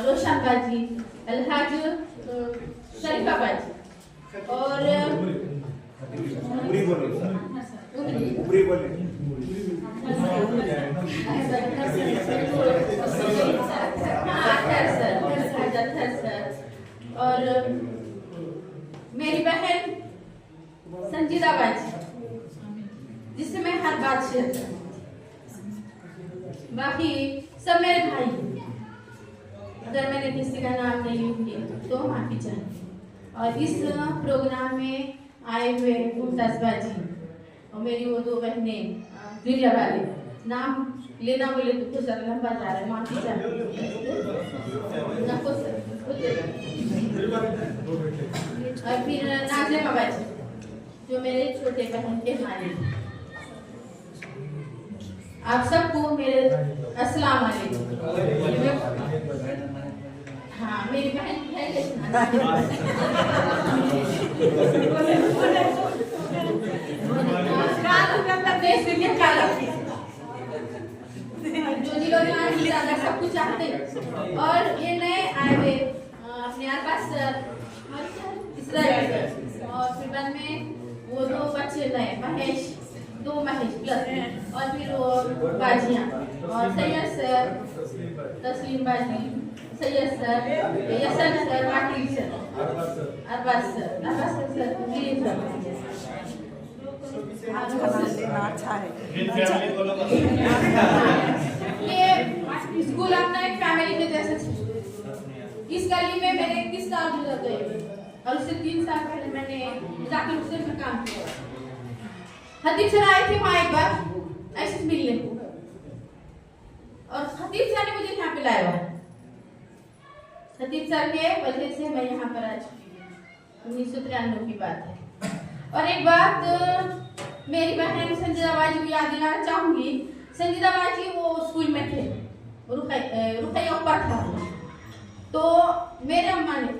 रोशन बाजी, अलहाज शरीफा बाजी, और और मेरी बहन संजीदा बाजी, जिससे मैं हर बात शेयर करती हूँ। बाकी सब मेरे भाई, अगर मैंने किसी का नाम नहीं लिया तो माफी चाहती हूँ। और इस प्रोग्राम में आए हुए मुमताज बाजी और मेरी वो दो बहनें दुनिया वाले, नाम लेना बोले तो कुछ लंबा जा रहा है, माफी चाहती और फिर नाज़िमा बाजी, जो मेरे छोटे बहन के भाई। आप सबको मेरे अस्सलाम वालेकुम। हाँ, मेरी बहन है सब कुछ चाहते हैं। और ये नए आए हुए अपने अरबाज सर, और फिर बाद में वो दो बच्चे नए महेश, दो महेश प्लस, और फिर वो बाजियाँ, और सैयद सर, तस्लीम बाजी, Syed sir, Yasan sir, Wakil sir, Arbaz sir, अच्छा है। ये स्कूल अपना एक फैमिली के जैसे। इस गली में मेरे 21 साल गुजर गए और उससे 3 साल पहले मैंने जाकिर हुसैन में काम किया। खतीब सर आए थे वहाँ एक बार ऐसे मिलने को, और खतीब सर ने मुझे यहाँ पे लाया। खतीब सर के वजह से मैं यहाँ पर आ चुकी हूँ। 1993 की बात है। और एक बात मेरी बहन संजीदा बाजी को याद दिलाना चाहूंगी। संजीदा बाजी वो स्कूल में थे, रुकैया ऊपर था, तो मेरे अम्मा ने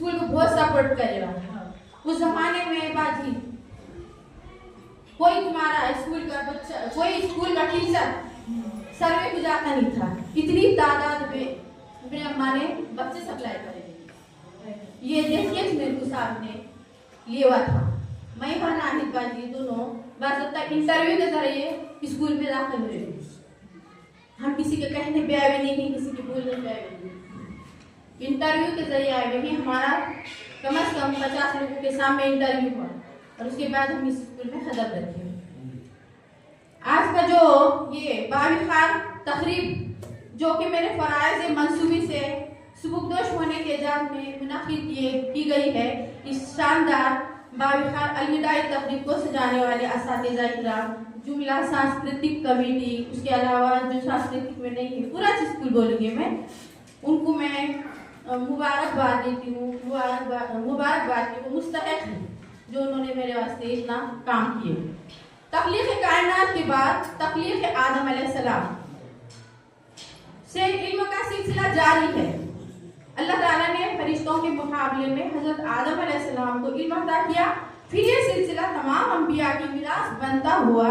स्कूल को बहुत सपोर्ट करेगा। उस जमाने में बाजी कोई तुम्हारा स्कूल का बच्चा, कोई स्कूल का टीचर सर्वे को जाता नहीं था। इतनी तादाद में मेरे अम्मा ने बच्चे सप्लाई करे। ये देखिए मेरे को सामने ये हुआ था। मैं और नाहिद बाजी दोनों बाज़ाब्ता इंटरव्यू के जरिए स्कूल में दाखिल हुए। हम किसी के कहने पे आए नहीं, किसी के बोलने पे आए नहीं, इंटरव्यू के जरिए आए हुए। हमारा कम से कम 50 लोगों के सामने इंटरव्यू हुआ और उसके बाद हम इस स्कूल में खदम रखे। आज का जो ये बाविखार तकरीब जो कि मेरे फराइज़ मंसूबी से सुबुकदोश होने के एजाज में मुनाकिद की गई है, इस शानदार बाविखार अलविदाई तकरीब को सजाने वाले असातिज़ा इकराम, जुमला सांस्कृतिक कमेटी, उसके अलावा जो सांस्कृतिक में नहीं है पूरा स्कूल बोलूँगी मैं, उनको मैं मुबारकबाद देती हूँ। मुबारकबाद की वो मुस्तहक है जो उन्होंने मेरे वास्ते इतना काम किए। तख्लीक़ कायनात के बाद तख्लीक़ आदम अलैहिस्सलाम से इल्म का सिलसिला जारी है। अल्लाह ताला ने फरिश्तों के मुकाबले में हज़रत आदम अलैहिस्सलाम को इल्म अता किया। फिर ये सिलसिला तमाम अंबिया की मिरास बनता हुआ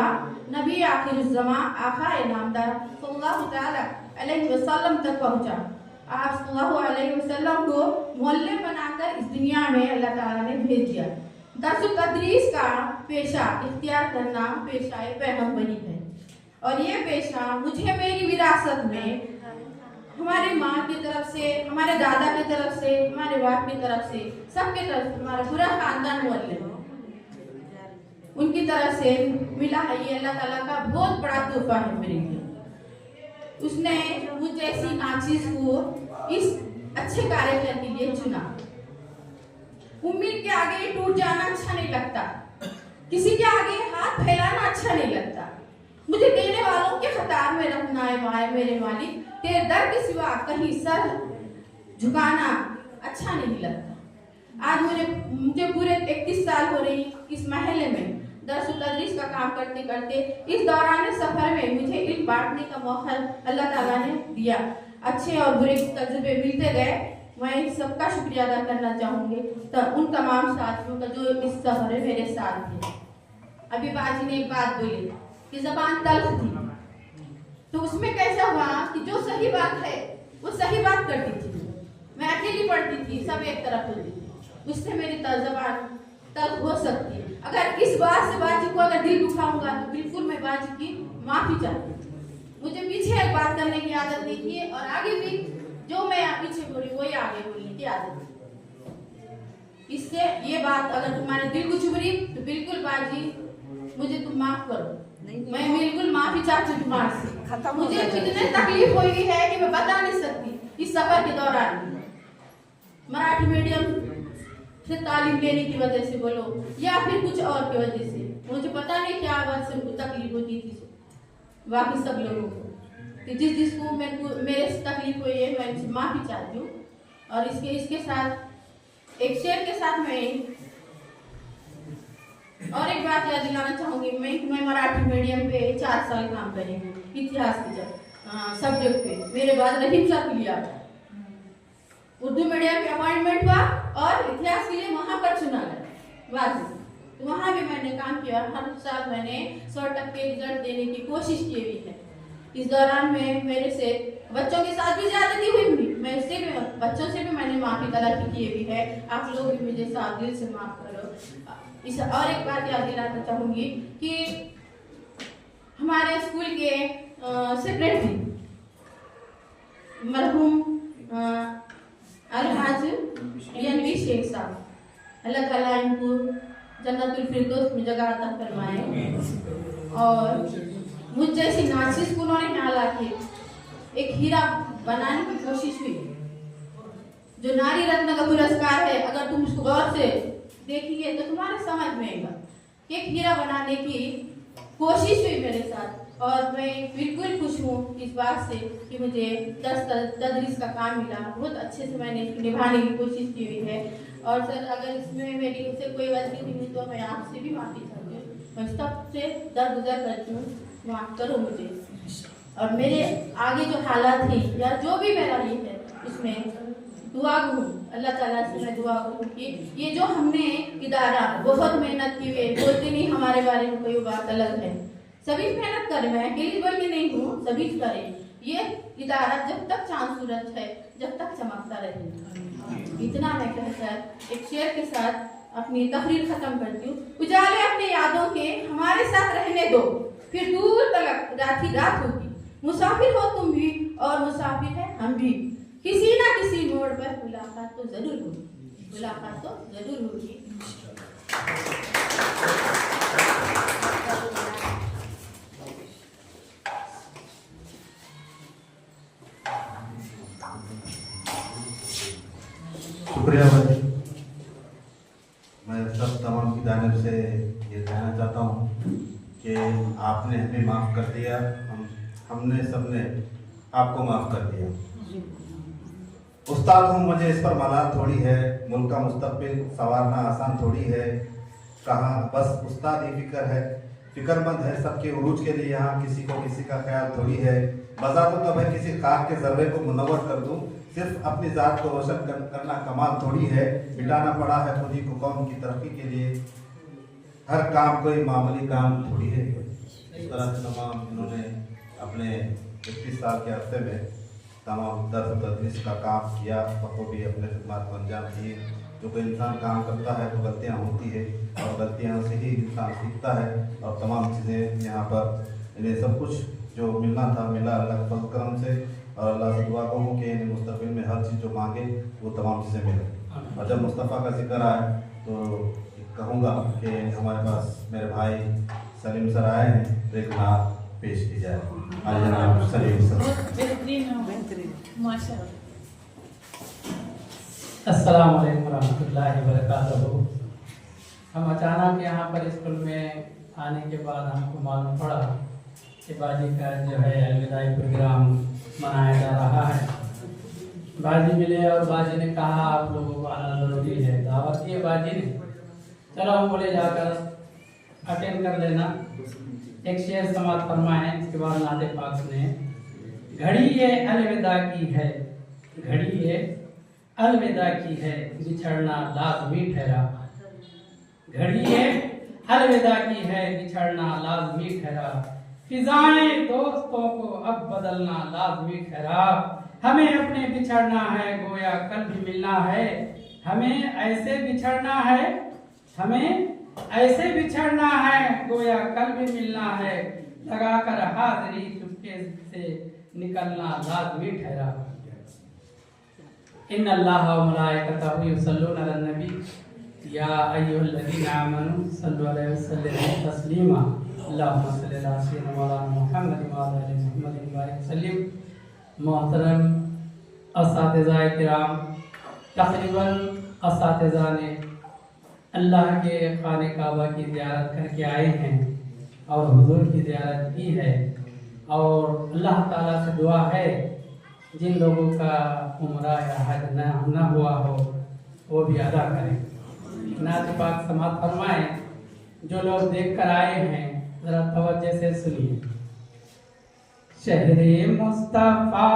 नबी आखिरुज़्ज़मा आका नामदार सल्लल्लाहु तआला अलैहि वसल्लम तक पहुंचा। आप सल्लल्लाहु अलैहि वसल्लम को मोहल्ले बनाकर इस दुनिया में अल्लाह ताला ने भेज दिया। दर्स तदरीस का पेशा इख्तियार करना पेशाए पैगंबरी है और ये पेशा मुझे मेरी विरासत में हमारे माँ की तरफ से, हमारे दादा की तरफ से, हमारे बाप की तरफ से, सबके तरफ से, हमारा पूरा खानदान मोहल्ले उनकी तरफ से मिला है। ये अल्लाह ताला का बहुत बड़ा तोहफा है मेरे लिए। उसने मुझ जैसी नाचीज को इस अच्छे कार्य के लिए चुना। उम्मीद के आगे टूट जाना अच्छा नहीं लगता, किसी के आगे हाथ फैलाना अच्छा नहीं लगता। मुझे देने वालों के कतार में रखना है मेरे मालिक, तेरे दर के सिवा कहीं सर झुकाना अच्छा नहीं लगता। आज मुझे पूरे 31 साल हो रही इस महल्ले में दर्स तदरीस का काम करते करते। इस दौरान सफर में मुझे इल्म बांटने का मौका अल्लाह ताला ने दिया। अच्छे और बुरे तजुर्बे मिलते गए। मैं सबका शुक्रिया अदा करना चाहूँगी उन तमाम साथियों का जो इस सफर में मेरे साथ थे। अभी बाजी ने एक बात बोली कि ज़बान तल्ख थी, तो उसमें कैसा हुआ कि जो सही बात है वो सही बात करती थी। मैं अकेली पढ़ती थी, सब एक तरफ होती थी, उससे मेरी ज़बान तल्ख हो सकती है। अगर इस बात से बाजी को अगर दिल दुखाऊंगा तो बिल्कुल मैं बाजी की माफ़ी चाहती हूँ। मुझे पीछे एक बात करने की आदत नहीं थी और आगे भी जो मैं पीछे बोली वही आगे बोलने की आदत है। इससे ये बात अगर तुम्हारे दिल को चुभ रही तो बिल्कुल बाजी मुझे तुम माफ करो। मैं बिल्कुल माफी चाहती हूँ तुम्हारे से। मुझे इतनी तकलीफ हुई है कि मैं बता नहीं सकती। इस सफर के दौरान मराठी मीडियम से तालीम लेने की वजह से बोलो या फिर कुछ और की वजह से, मुझे पता नहीं क्या बात से उनको तकलीफ होती थी बाकी सब लोगों को। तो जिसको मेरे से तकलीफ हुई है मैं इनसे माफ़ी चाहती हूँ। और इसके साथ एक शेर के साथ मैं और एक बात याद दिलाना चाहूँगी। मैं मराठी मीडियम पे 4 साल काम करी हूँ, इतिहास के सब्जेक्ट पे। मेरे बाद रहीम सर को लिया, उर्दू मीडियम पे अपॉइंटमेंट हुआ और इतिहास के लिए वहाँ पर चुना गया। तो वहाँ भी मैंने काम किया। हर साल मैंने 100% रिजल्ट देने की कोशिश की हुई है। इस दौरान में मेरे से बच्चों के साथ भी ज्यादती हुई, मैं उससे भी बच्चों से भी मैंने माफी तलबी की हुई है। आप लोग भी मुझे साथ दिल से माफ करो। इस और एक बात याद दिलाना चाहूँगी कि हमारे स्कूल के सेक्रेटरी मरहूम अलहाज एनवी शेख साहब, अल्लाह ताला इनको जन्नतुल फिरदौस में जगह अता फरमाए। और मुझ जैसी नाचिस को उन्होंने यहाँ लाके एक हीरा बनाने की कोशिश हुई। जो नारी रत्न का पुरस्कार है, अगर तुम उसको गौर से देखिए तो तुम्हारे समझ में आएगा। एक हीरा बनाने की कोशिश हुई मेरे साथ और मैं बिल्कुल खुश हूँ इस बात से कि मुझे तदरीस का काम मिला। बहुत अच्छे से मैंने इसको निभाने की कोशिश की हुई है। और सर अगर इसमें मेरी उससे कोई गलती हुई तो मैं आपसे भी माफ़ी चाहती हूँ। मैं सबसे दरगुजर करती हूँ, माफ़ करो मुझे। और मेरे आगे जो हालात थी या जो भी मेरा ये है उसमें दुआ हूँ, अल्लाह ताला से मैं दुआ हूँ कि ये जो हमने इदारा बहुत मेहनत की है, बोलते नहीं हमारे बारे में कोई बात अलग है, सभी मेहनत करें, मैं अकेली बोल के नहीं हूँ, सभी करें। ये इदारा जब तक चांद सूरज है, जब तक चमकता रहेगा। इतना मैं कहकर एक शेर के साथ अपनी तकरीर खत्म करती हूँ। उजाले अपने यादों के हमारे साथ रहने दो, फिर दूर तलक रात ही रात होगी। मुसाफिर हो तुम भी और मुसाफिर है हम भी, किसी ना किसी मोड़ पर मुलाकात तो जरूर होगी, मुलाकात तो जरूर होगी। शुक्रिया भाई। मैं सब तमाम की जानिब से ये कहना चाहता हूँ कि आपने हमें माफ़ कर दिया, हमने सबने आपको माफ़ कर दिया। उस्ताद हूँ, मुझे इस पर मलाल थोड़ी है, मुल्क का मुस्तकबिल संवारना आसान थोड़ी है। कहाँ बस उस्ताद ही फिक्रमंद है सबके उरूज के लिए, यहाँ किसी को किसी का ख्याल थोड़ी है। मज़ा तो तब है किसी खाक के जर्रे को मुनव्वर कर दूँ, सिर्फ अपनी ज़ात को रोशन करना कमाल थोड़ी है। मिटाना पड़ा है खुद ही को कौम की तरक्की के लिए, हर काम कोई मामूली काम थोड़ी है। इस तरह से तमाम इन्होंने अपने 21 साल के अरसे में तमाम दर्स तदरीस का काम किया, बखूबी अपने खिदमत को अंजाम दिए। जो कोई इंसान काम करता है तो गलतियाँ होती है और गलतियाँ से ही इंसान सीखता है। और तमाम चीज़ें यहाँ पर इन्हें सब कुछ जो मिलना था मिला अल्लाह के फज़ल करम से। और अल्लाह से दुआ करूँ कि इन्हें मुस्तक़बिल में हर चीज़ जो मांगे वो तमाम चीज़ें मिले। और जब मुस्तफ़ा का जिक्र आए तो कहूँगा कि हमारे पास मेरे भाई सलीम सर आए हैं, तो एक नात पेश की जाए। आज जनाब सलीम सर। अस्सलाम वालेकुम रहमतुल्लाहि व बरकातहू। हम अचानक यहाँ पर स्कूल में आने के बाद हमको मालूम पड़ा कि बाजी का जो है अलविदाई प्रोग्राम मनाया जा रहा है। बाजी मिले और बाजी ने कहा आप लोगों को आना ज़रूरी है, दावत की बाजी ने। चलो हम बोले जाकर अटेंड कर लेना। एक शेर समाप्त फरमाए, इसके बाद नाते पाक सुने। घड़ी ये अलविदा की है, घड़ी ये अलविदा की है, बिछड़ना लाज़मी ठहरा। घड़ी ये अलविदा की है, बिछड़ना लाज़मी ठहरा। फिजाएं दोस्तों को अब बदलना लाज़मी ठहरा। हमें अपने बिछड़ना है, गोया कल भी मिलना है। हमें ऐसे बिछड़ना है, हमें ऐसे बिछड़ना है, गोया कल भी मिलना है। लगाकर हाज़री चुपके से निकलना लाज़मी ठहरा। इन्नल्लाह व मलाइकतहू युसल्लूना अलन नबी या अय्युहल्लज़ीना आमनू सल्लु अलैहि वसल्लिमू तस्लीमा। अल्लाहुम्मा सल्लि अला सय्यिदिना मौलाना मुहम्मद व अला आलि मुहम्मद व बारिक वसल्लिम। मोहतरम असातिज़ाए किराम, तकरीबन असातिज़ा ने अल्लाह के खाने काबा की ज़ियारत करके आए हैं और हुजूर की ज़ियारत की है। और अल्लाह ताला से दुआ है जिन लोगों का उम्रा या हज न हुआ हो वो भी अदा करें। नात पाक समाप्त फरमाएं। जो लोग देख कर आए हैं जरा तवज्जो से सुनिए। शहरे मुस्तफा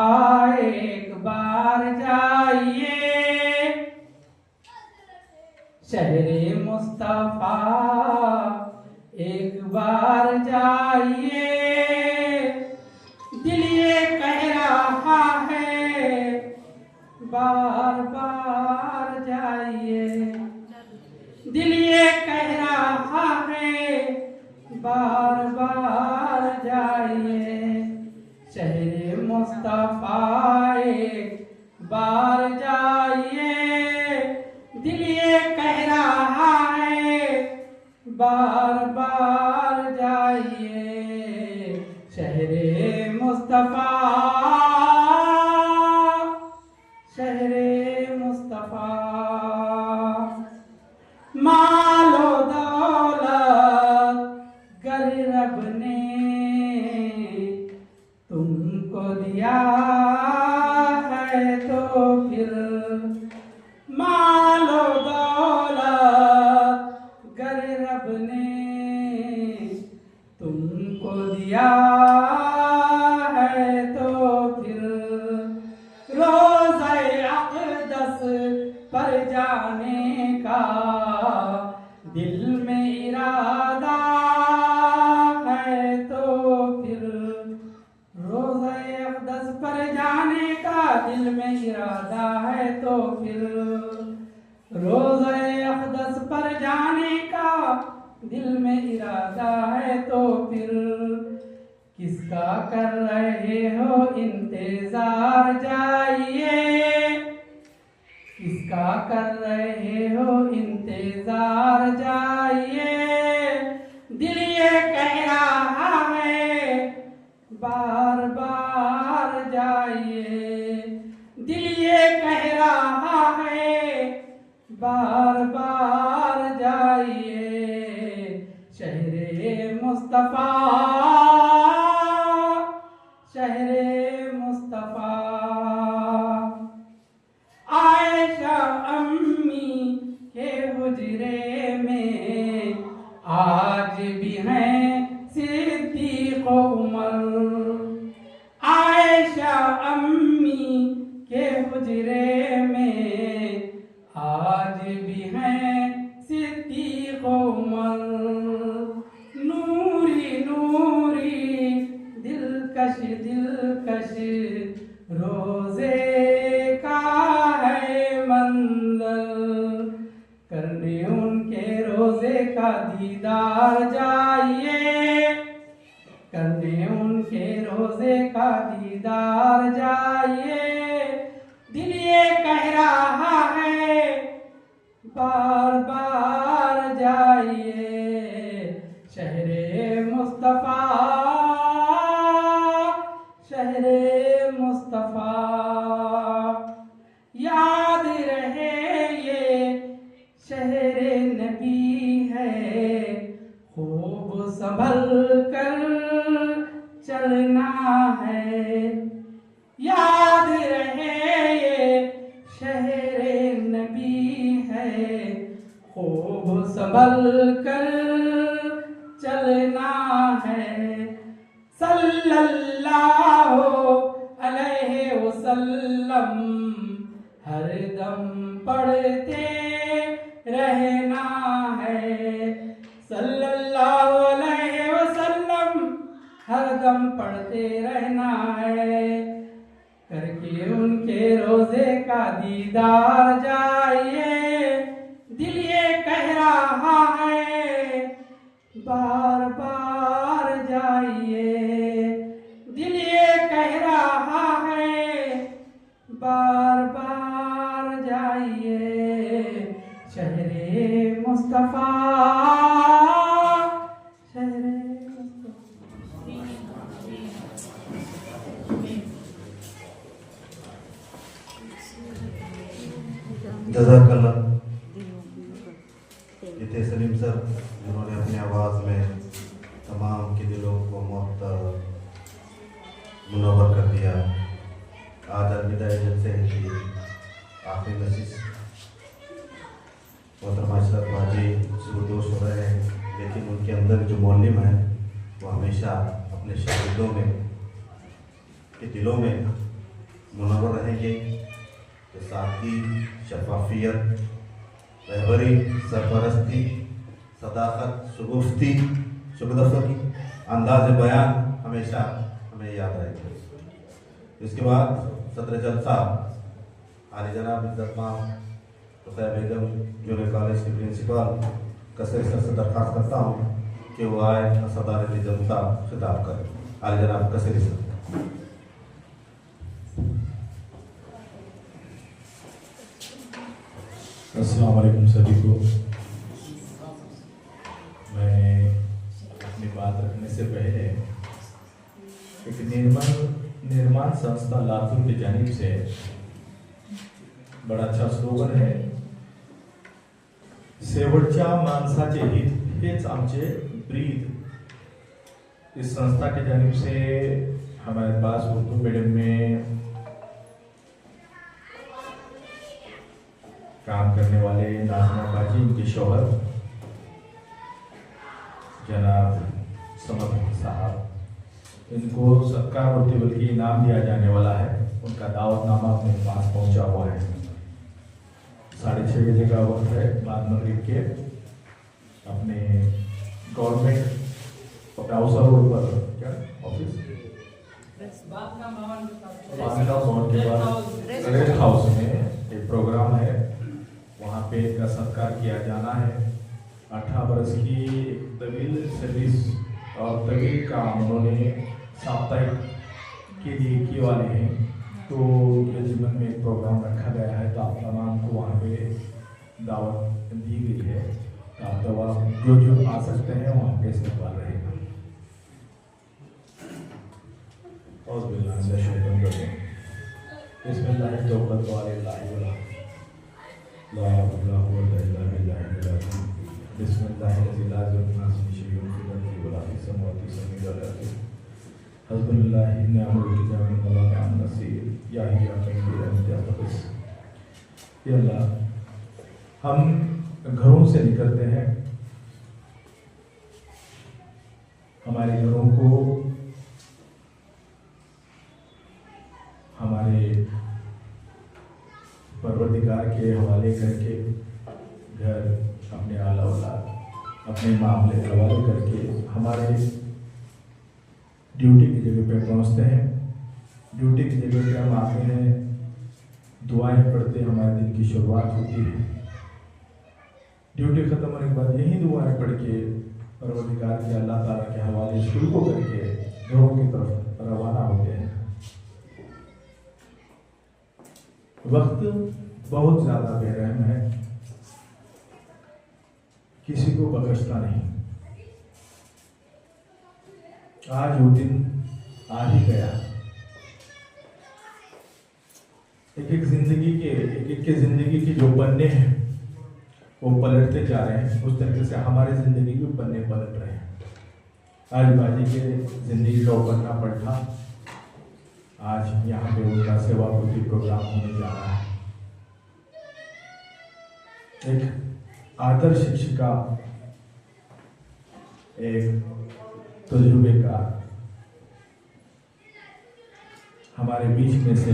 एक बार जाइए, शहरे मुस्तफा एक बार जाइए। दिल ये कह रहा है बार बार जाइए, दिल ये कह रहा है बार बार जाइए। शहरे मुस्तफा एक बार जाइए, दिल ये कह रहा है बार बार जाइए। शहरे मुस्तफा, शहरे मुस्तफा। मालो दौलत गर रब ने तुमको दिया है तो फिर, मालो दौलत गर रब ने तुमको दिया है तो फिर। रोज़े अक़दस दिल में इरादा है तो फिर रोज़े अक़दस पर जाने का दिल में इरादा है तो फिर किसका कर रहे हो इंतजार जाइए, किसका कर रहे हो इंतजार जाइए। दिल ये कह रहा है बार बार जाइए, दिल ये कह रहा है बार बार जाइए। शहरे मुस्तफ़ा, शहरे मुस्तफ़ा। आयशा अम्मी के हुजरे में आज भी हैं सिद्दीक़ उमर। आयशा अम्मी के हुजरे में आज भी हैं सिद्दीक़ उमर। नूरी नूरी दिलकश दिलकश रोज़े का है मंज़र, करने उनके रोज़े का दीदार जाइए, करने उनके रोज़े का दीदार जाइए। दिल ये कह रहा है बार बार जाइए। शहरे मुस्तफ़ा, शहरे मुस्तफ़ा। याद रहे ये शहरे नबी है, खूब संभल कर चलना है। याद रहे ये शहरे नबी है, खूब संभल कर चलना है। सल्लल्लाहु अलैहि वसल्लम हर दम पढ़ते रहना है। सल्लल्लाहु अलैहि वसल्लम हर दम पढ़ते रहना है। करके उनके रोज़े का दीदार जाइए। दिल ये कह रहा है बार बार जाइए, दिल ये कह रहा है बार बार जाइए। शहरे मुस्तफ़ा, शहरे जज़ाकल्लाह। ये थे सलीम सर, जिन्होंने अपनी आवाज़ में तमाम के दिलों को मुनव्वर कर दिया। आज अलविदा जलसे की आखिरी नशीस मोहतरमा अशरफ बाजी सुरदोष हो रहे हैं, लेकिन उनके अंदर जो मौलिम है वो हमेशा अपने शागिर्दों में के दिलों में मुनव्वर रहेंगे। तो सादगी, शफाफियत, रहबरी, सरपरस्ती, सदाकत, शगुफ्ती, शुगदफ़ी, अंदाज़ बयान हमेशा हमें याद रहेगा। इसके बाद सदर जलसा आली जनाब इज़्ज़तमाम रुक़ैया बेगम जूनियर कॉलेज के प्रिंसिपल कसर से दरख्वास्त करता हूँ कि वो आए सदारत जनता खिताब करें। आली जनाब कसर से। अस्सलाम वालेकुम सभी को। मैं अपनी बात रखने से पहले एक निर्माण संस्था लातूर की जानिब से बड़ा अच्छा स्लोगन है, शेवटच्या माणसाचे हित हेच आमचे ब्रीद। इस संस्था की जानिब से हमारे पास उर्दू मीडियम में काम करने वाले नाज़िमा बाजी, इनके शौहर जनाब समद साहब, इनको सत्कार और बल्कि इनाम दिया जाने वाला है। उनका दावतनामा अपने पास पहुंचा हुआ है। 6:30 बजे का वक्त है, बाद मगरिब के अपने गवर्नमेंट अपने हाउस रोड पर क्या ऑफिस मालेगांव मोड़ के बाद रेस्ट हाउस में एक प्रोग्राम है, वहाँ पे इनका सत्कार किया जाना है। 18 बरस की तवील सर्विस और तवील काम उन्होंने साप्ताहिक के लिए किए वाले हैं, तो उनके जीवन में एक प्रोग्राम रखा गया है, तो आप तमाम को वहाँ पे दावत दी गई है। तो आप जो आ सकते हैं वहाँ पे इस्तेमाल रहेगा। और हम घरों से निकलते हैं, हमारे घरों को हमारे परवरदिगार के हवाले करके, घर अपने आला औलाद अपने मामले हवाले करके हमारे ड्यूटी की जगह पे पहुंचते हैं। ड्यूटी की जगह पे हम आते हैं, दुआएं पढ़ते हमारे दिन की शुरुआत होती है। ड्यूटी ख़त्म होने के बाद यही दुआएं पढ़ के परवरदिगार के अल्लाह ताला के हवाले शुरू को करके घरों की तरफ रवाना होते हैं। वक्त बहुत ज़्यादा बेरहम है, किसी को बख्शता नहीं। आज वो दिन आ ही गया। एक एक के जिंदगी के जो पन्ने हैं वो पलटते जा रहे हैं, उस तरीके से हमारे जिंदगी के पन्ने पलट रहे हैं। आज बाजी के जिंदगी का पन्ना पलटा, आज यहाँ पे उनका सेवापूर्ति प्रोग्राम होने जा रहा है। एक आदर्श शिक्षिका, एक तजुर्बेकार हमारे बीच में से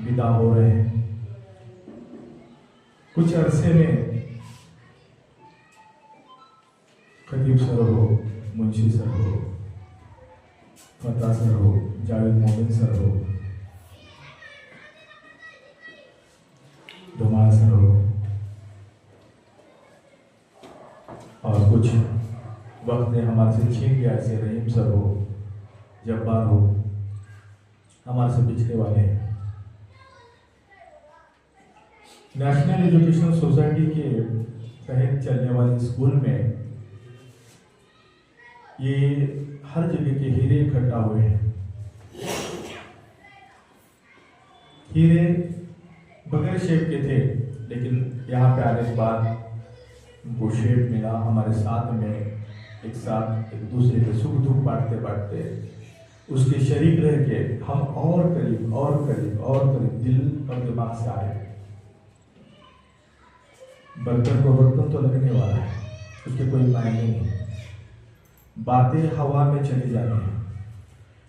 विदा हो रहे हैं। कुछ अरसे में खतीब सर हो, मुंशी सर हो, फता सर हो, जावेद मोमिन सर हो, धुमाल सर हो, और कुछ वक्त ने हमारे से छीन गया ऐसे रहीम सर हो, जब्बार हो, हमारे से पिछले वाले हैं। नेशनल एजुकेशनल सोसाइटी के तहत चलने वाले स्कूल में ये हर जगह के हीरे इकट्ठा हुए हैं। हीरे बगैर शेप के थे, लेकिन यहाँ पे आने के बाद उनको शेप मिला। हमारे साथ में एक दूसरे के सुख दुख बांटते बांटते उसके शरीक रह के हम और करीब दिल और दिमाग से आए। बर्तन को बर्तन तो लगने वाला है, उसके कोई मायने नहीं। बातें हवा में चली जाती हैं,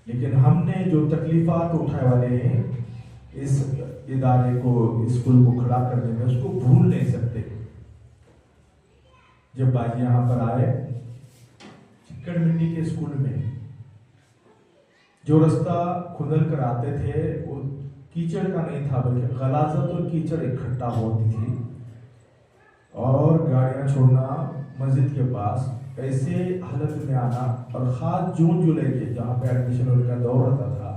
लेकिन हमने जो तकलीफात उठाए वाले हैं इस इदारे को, स्कूल को खड़ा करने में, उसको भूल नहीं सकते। जब बाजी यहाँ पर आए, चिक्कड़ मिट्टी के स्कूल में जो रास्ता खुदल कर आते थे वो कीचड़ का नहीं था, बल्कि गलाजत और कीचड़ इकट्ठा होती थी। और गाड़ियाँ छोड़ना मस्जिद के पास, ऐसे हालत में आना, और ख़ास जून जुलाई के जहाँ पे एडमिशन का दौर रहता था,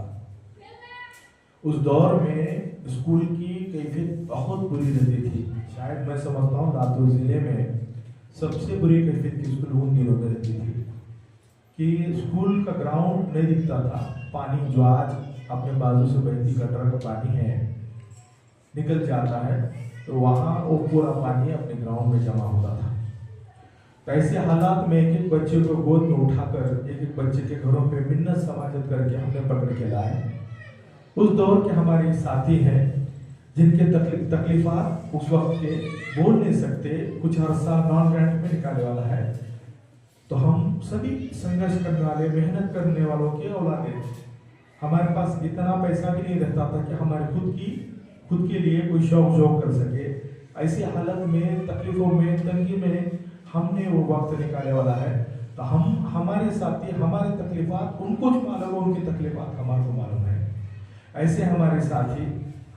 उस दौर में स्कूल की कैफियत बहुत बुरी रहती थी। शायद मैं समझता हूँ लातूर ज़िले में सबसे बुरी कैफियत की स्कूल उन दिनों में रहती थी कि स्कूल का ग्राउंड नहीं दिखता था। पानी जो आज अपने बाजू से बहती गटर का पानी है निकल जाता है, तो वहाँ वो पूरा पानी अपने ग्राउंड में जमा होता था। तो ऐसे हालात में एक एक बच्चे को गोद में उठाकर एक एक बच्चे के घरों पे मिन्नत समाजत करके हमने पकड़ के लाए। उस दौर के हमारे साथी हैं जिनके तकलीफात उस वक्त के बोल नहीं सकते, कुछ अरसा नॉन रेंट में निकालने वाला है। तो हम सभी संघर्ष करने वाले, मेहनत करने वालों के औलादे, हमारे पास इतना पैसा भी नहीं रहता था कि हमारे खुद के लिए कोई शौक कर सके। ऐसी हालत में, तकलीफों में, तंगी में हमने वो वक्त निकालने वाला है। तो तो हम हमारे साथी हमारे तकलीफात उनको जो मालूम है, उनकी तकलीफात हमारे को मालूम है। ऐसे हमारे साथी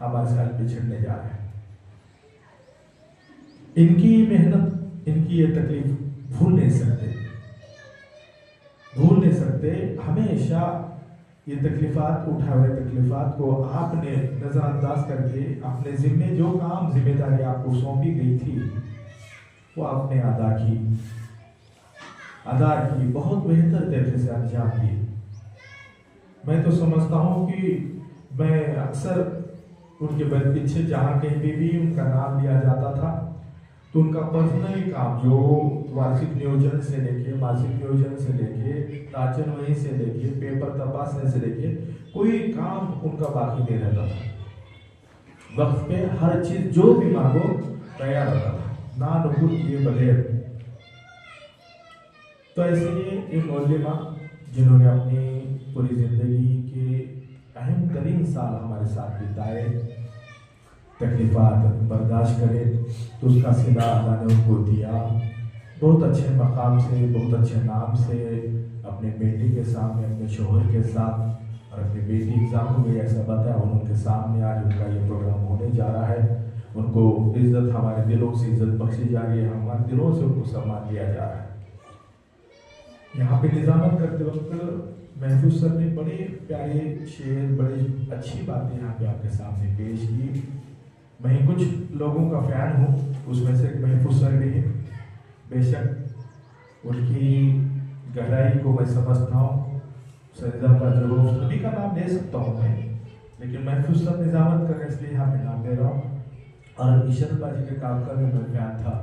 हमारे साथ बिछड़ने जा रहे हैं। इनकी मेहनत, इनकी ये तकलीफ भूल नहीं सकते। हमेशा ये तकलीफात, उठाए हुए तकलीफात को आपने नजरअंदाज करके अपने जिम्मे जो काम जिम्मेदारी आपको सौंपी गई थी वो आपने अदा की, बहुत बेहतर तरीके से अंजाम दी। मैं तो समझता हूँ कि मैं अक्सर उनके पीछे जहाँ कहीं भी उनका नाम लिया जाता था तो उनका पर्सनली काम, जो वार्षिक नियोजन से लेके, मासिक नियोजन से लेके, राजन वही से लेके, पेपर तपासने से लेके, कोई काम उनका बाकी नहीं रहता था। वक्त पे हर चीज जो भी मांगो तैयार रहता था, ना नुकुर किए बगैर। तो ऐसे ही इन मौलिमा जिन्होंने अपनी पूरी जिंदगी के अहम तरीन साल हमारे साथ बिताए, तकलीफात बर्दाश्त करे, तो उसका सिला अल्लाह ने उनको दिया। बहुत अच्छे मकाम से, बहुत अच्छे नाम से अपने बेटी के सामने, अपने शोहर के साथ, और अपनी बेटी एग्जाम हो गई ऐसा बताया, उनके सामने आज उनका ये प्रोग्राम होने जा रहा है। उनको इज्जत, हमारे दिलों से इज्जत बख्शी जा रही है, हमारे दिलों से उनको सम्मान दिया जा रहा है। यहाँ पे निजामत करते वक्त महफूज सर ने बड़े प्यारे शेर, बड़ी अच्छी बातें यहाँ पे आपके सामने पेश की। मैं कुछ लोगों का फैन हूँ, उसमें से महफूज सर भी है। बेशक उनकी गहराई को मैं समझता हूँ, सरिदा का जरूर सभी का नाम ले सकता हूँ मैं, लेकिन महफूज सर निजामत कर इसलिए यहाँ पे नाम ले रहा हूँ। और ईशर बाजी के काम का भी मैं फैन था।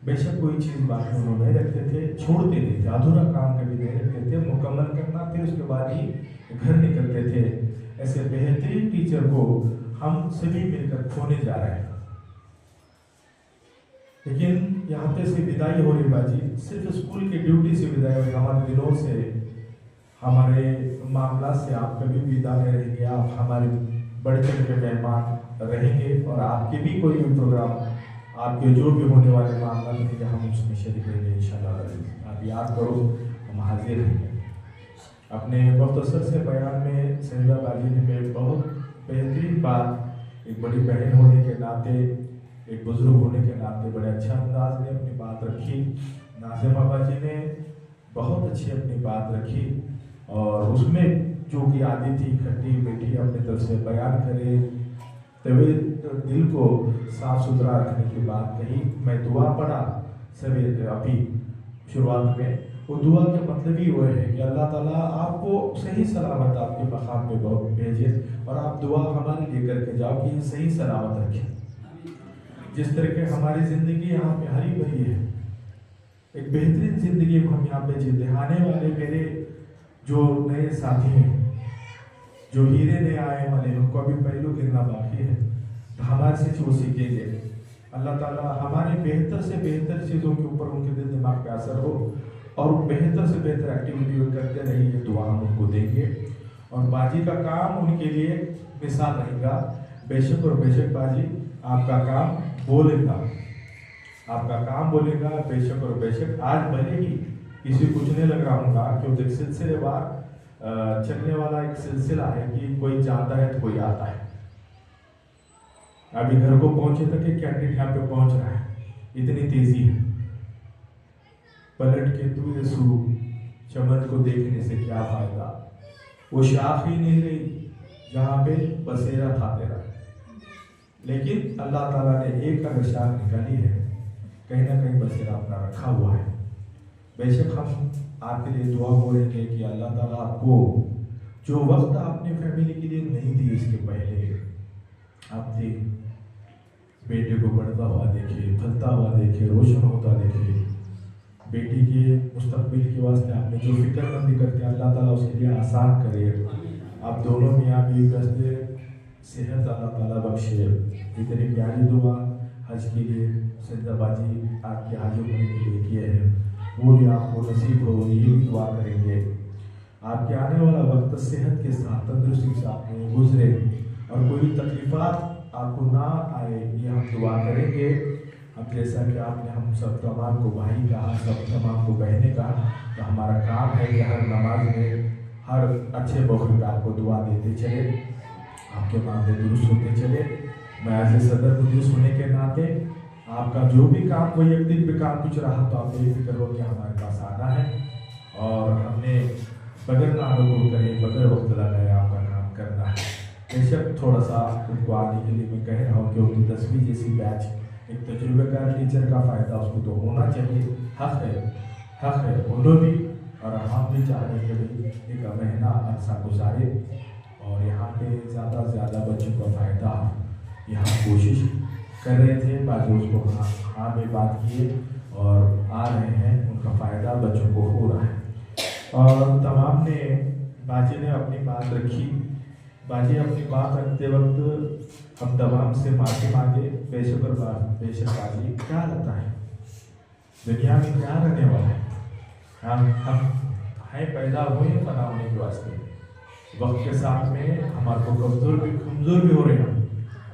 बेशक कोई चीज़ बाकी उन्होंने नहीं रखते थे, छोड़ते नहीं थे, अधूरा काम कभी नहीं रखते थे, मुकम्मल करना, फिर उसके बाद ही घर निकलते थे। ऐसे बेहतरीन टीचर को हम सभी मिलकर खोने जा रहे हैं। लेकिन यहाँ पे से विदाई हो रही बाजी, सिर्फ स्कूल की ड्यूटी से विदाई हो रही, हमारे दिलों से, हमारे मामला से आप कभी विदा नहीं रहेंगे। आप हमारे बड़े चढ़ के मेहमान रहेंगे और आपके भी कोई भी प्रोग्राम, आपके जो भी होने वाले मामला रहेंगे, हम उसमें शरीक रहेंगे इंशाल्लाह। आप याद करो, हम हाजिर रहेंगे। अपने मुख्तसर से बयान में सरिदा बाजी ने बहुत बेहतरीन बात, एक बड़ी बहन होने के नाते, एक बुजुर्ग होने के नाते बड़े अच्छा अंदाज में अपनी बात रखी। नाज़िमा बाजी ने बहुत अच्छी अपनी बात रखी और उसमें जो की आदि थी खट्टी मीठी अपनी तरफ से बयान करे, तभी दिल को साफ सुथरा रखने की बात कही। मैं दुआ पढ़ा सभी अभी शुरुआत में, वो दुआ के मतलब ही वो है कि अल्लाह ताला आपको सही सलामत आपके मकाम पे बहुत भेजे, और आप दुआ हमारे लिए करके जाओ कि सही सलामत रखें। जिस तरह के हमारी ज़िंदगी यहाँ पे हरी भरी है, एक बेहतरीन ज़िंदगी को हम यहाँ पे जीते। आने वाले मेरे जो नए साथी हैं, जो हीरे नए आए वाले, उनको अभी पहलू गिरना बाकी है, तो हमारे से वो सीखेंगे। अल्लाह ताला हमारे बेहतर से बेहतर चीज़ों के ऊपर उनके दिल दिमाग पे असर हो, और बेहतर से बेहतर एक्टिविटी वो करते रहिए, ये दुआ हम उनको देंगे। और बाजी का काम उनके लिए मिसाल रहेगा। बेशक और बेशक बाजी आपका काम बोलेगा, आपका काम बोलेगा, बेशक और बेशक। आज भले ही किसी कुछ नहीं लग रहा होगा, क्योंकि सिलसिलेवार चलने वाला एक सिलसिला है कि कोई जाता है तो कोई आता है। अभी घर को पहुंचे तक एक कैंडिडेट यहाँ पे पहुंच रहा है, इतनी तेजी है। पलट के तू ये सू चमन को देखने से क्या फायदा, वो शाख ही नहीं रही जहाँ पे बसेरा था तेरा। लेकिन अल्लाह ताला ने एक अगर शाख निकाली है, कहीं ना कहीं बसेरा अपना रखा हुआ है। बेशक हम आपके लिए दुआ हो रहे थे कि अल्लाह ताला आपको जो वक्त आपने फैमिली के लिए नहीं दी, इसके पहले आपने बेटे को बढ़ता हुआ देखे, फलता हुआ देखे, रोशन होता देखे, बेटी के मुस्तकबिल के वास्ते आपने जो फिक्रमंदी करते हैं, अल्लाह ताला उसके लिए आसान करे। आप दोनों मियाँ बीवी वास्ते सेहत अल्लाह ताला बख्शे। इतनी प्यारी दुआ हज के लिए जिंदाबाजी आपके हाजिर होने के लिए किए हैं, वो भी आपको नसीब हो, ये भी दुआ करेंगे। आपके आने वाला वक्त सेहत के साथ, तंदुरुस्ती के साथ में गुजरे और कोई तकलीफात आपको ना आए, ये हम दुआ करेंगे। अब जैसा कि आपने हम सब तमाम को भाई कहा, सब तमाम को बहने कहा, तो हमारा काम है कि हर नमाज में हर अच्छे मौके पर आपको दुआ देते चले, आपके मामले दुरुस्त होते चले। मैं एज ए सदर मुदीर होने के नाते आपका जो भी काम वैयक्तिक भी काम कुछ रहा तो आप बेफिक्र हो कि हमारे पास आना है, और हमने बगैर नानुकुर करे, बगैर वक्त लगाए आपका काम करना है। बेशक थोड़ा सा उनको आने के लिए मैं कह रहा हूँ, क्योंकि 10वीं जैसी बैच एक तजुर्बेकार टीचर का फ़ायदा उसको तो होना चाहिए, हक है उन्होंने भी, और हम भी चाह रहे हैं कि एक महीना अरसा गुजारे और यहाँ पे ज़्यादा से ज़्यादा बच्चों का फ़ायदा, यहाँ कोशिश कर रहे थे। बाजू उसको हाँ में बात किए और आ रहे हैं, उनका फ़ायदा बच्चों को हो रहा है। और तमाम ने बाजी ने अपनी बात रखी। बाजी अपनी बात रखते वक्त हम तमाम से माफ़ी मांगे। बेशक बाजी क्या रहता है दुनिया में, क्या रहने वाला है, हम हैं पैदा हुए फना होने के वास्ते, वक्त के साथ में हमारे को कमज़ोर भी हो रहे हैं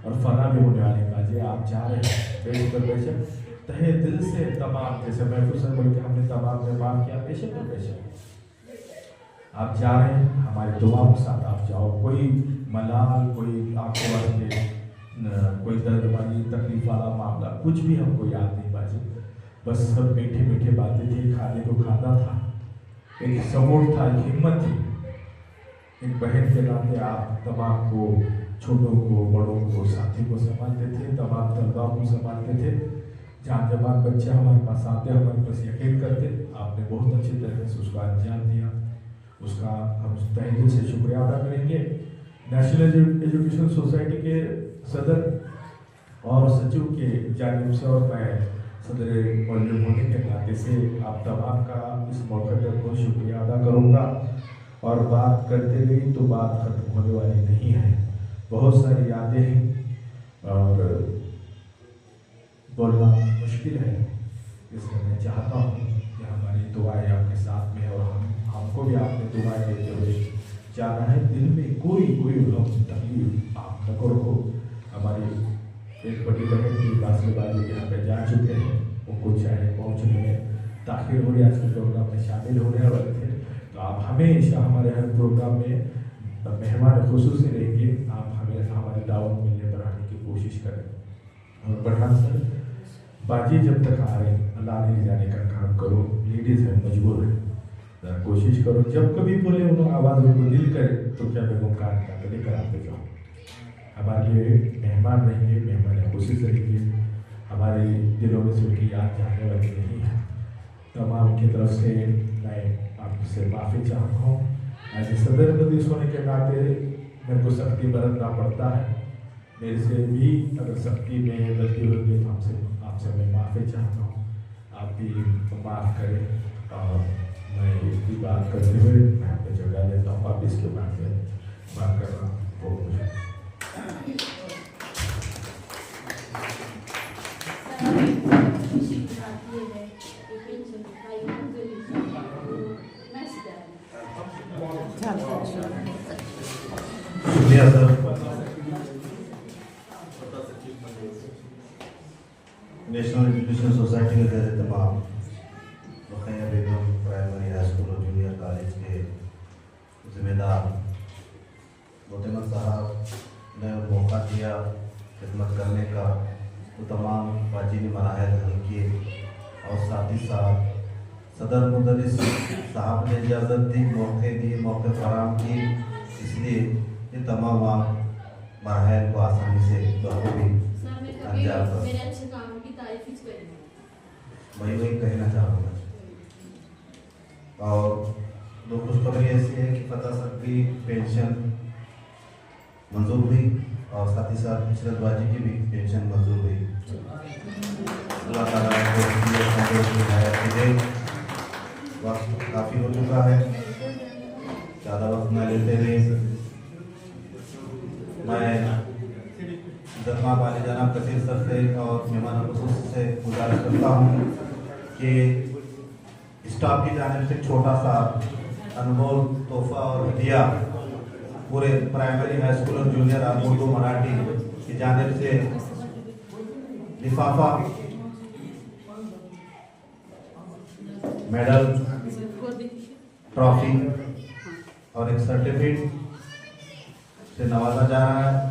और फना भी होने वाले। बाजी आप जा रहे हैं बेशक तहे दिल से तमाम, जैसे महफूज सर बोल के हमने तमाम में माफ़ किया, बेशक आप जा रहे हैं, हमारी दुआओं के साथ आप जाओ। कोई मलाल, कोई आपके वास्ते कोई दर्द वाली तकलीफ वाला मामला कुछ भी हमको याद नहीं बाजी, बस सब मीठे मीठे बातें थी, खाने को खाना था, एक सपोर्ट था, एक हिम्मत थी। एक बहन के नाते आप तमाम को, छोटों को, बड़ों को, साथी को संभालते थे, तमाम तलबाओं को संभालते थे। जहाँ जवान बच्चे हमारे पास आते, हमारे पास यकीन करते, आपने बहुत अच्छी तरह से उसका अंजाम दिया, उसका हम तहे दिल से शुक्रिया अदा करेंगे। नेशनल एजुकेशन सोसाइटी के सदर और सचिव के जानिब से और मैं सदर मौजूद होने के नाते से आप तमाम का इस मौके पर बहुत शुक्रिया अदा करूँगा। और बात करते गई तो बात खत्म होने वाली नहीं है, बहुत सारी यादें हैं और बोलना मुश्किल है, इसलिए मैं चाहता हूँ कि हमारी दुआएं आपके साथ में, और हमको भी आपने दुआएं देते हुए जाना है। दिल में कोई तकलीफ आप न करो। हमारी एक बड़ी बहन की बास्केटबाजी यहाँ पे जा चुके हैं, उनको चाहे पहुँचने में ताखिर हो रही, आज के प्रोग्राम में शामिल होने वाले थे, तो आप हमेशा हमारे हर प्रोग्राम में मेहमान खुसूस से रहेंगे। आप हमें हमारी दावत मिलने पर आने की कोशिश करें। और पठान सर, बाजी जब तक आ रहे हैं, अल्लाह ले जाने का काम करो, लेडीज़ है, मजबूर है, कोशिश करो, जब कभी बोले उन्होंने आवाज़ उनको दिल करे तो क्या बेगम कान का लेकर आते जाओ। हमारे लिए मेहमान रहेंगे, मेहमान खुशी से रहेंगे, हमारे दिलों में से उनकी याद जाने वाली नहीं है। तमाम की तरफ से मैं आपसे माफ़ी चाहता हूँ। एज सदर मुदीर होने के नाते मेरे को सख्ती बरतना पड़ता है, मेरे से भी अगर सख्ती में गलती होगी तो आपसे मैं माफ़ी चाहता हूँ, आप भी माफ़ करें। और मैं इसकी बात करते हुए मैं अपनी जगह लेता हूँ, आप इसके बाद में बात करना बहुत मुझे शुक्रिया सर। नेशनल एजुकेशन सोसाइटी के ज़ेर तमाम रुक़ैया बेगम प्राइमरी हाई स्कूल और जूनियर कॉलेज के ज़िम्मेदार मोहतरम साहब ने मौका दिया खिदमत करने का, तो तमाम बाजी ने मराहल हल किए, और साथ ही साथ सदर मुदर्रिस साहब ने इजाज़त दी, मौके फराम की, इसलिए ये तमाम मराहल को आसानी से बखूबी अंजाम कर। मैं वही कहना चाहूँगा। और दो खुशखबरी ऐसी है कि फतेह सर की पेंशन मंजूर हुई, और साथ ही साथ इशरत बाजी की भी पेंशन मंजूर हुई। अल्लाह ताला को वक्त काफ़ी हो चुका है, ज़्यादा वक्त न लेते हुए मैं जमा वाले जनाब कसीर सर से और मेहमान खुसूस से गुजारिश करता हूँ कि स्टाफ की जानिब से छोटा सा अनमोल तोहफा और हदिया पूरे प्राइमरी हाई स्कूल और जूनियर उर्दू मराठी की जानिब से लिफाफा मेडल, ट्रॉफी और एक सर्टिफिकेट से नवाजा जा रहा है।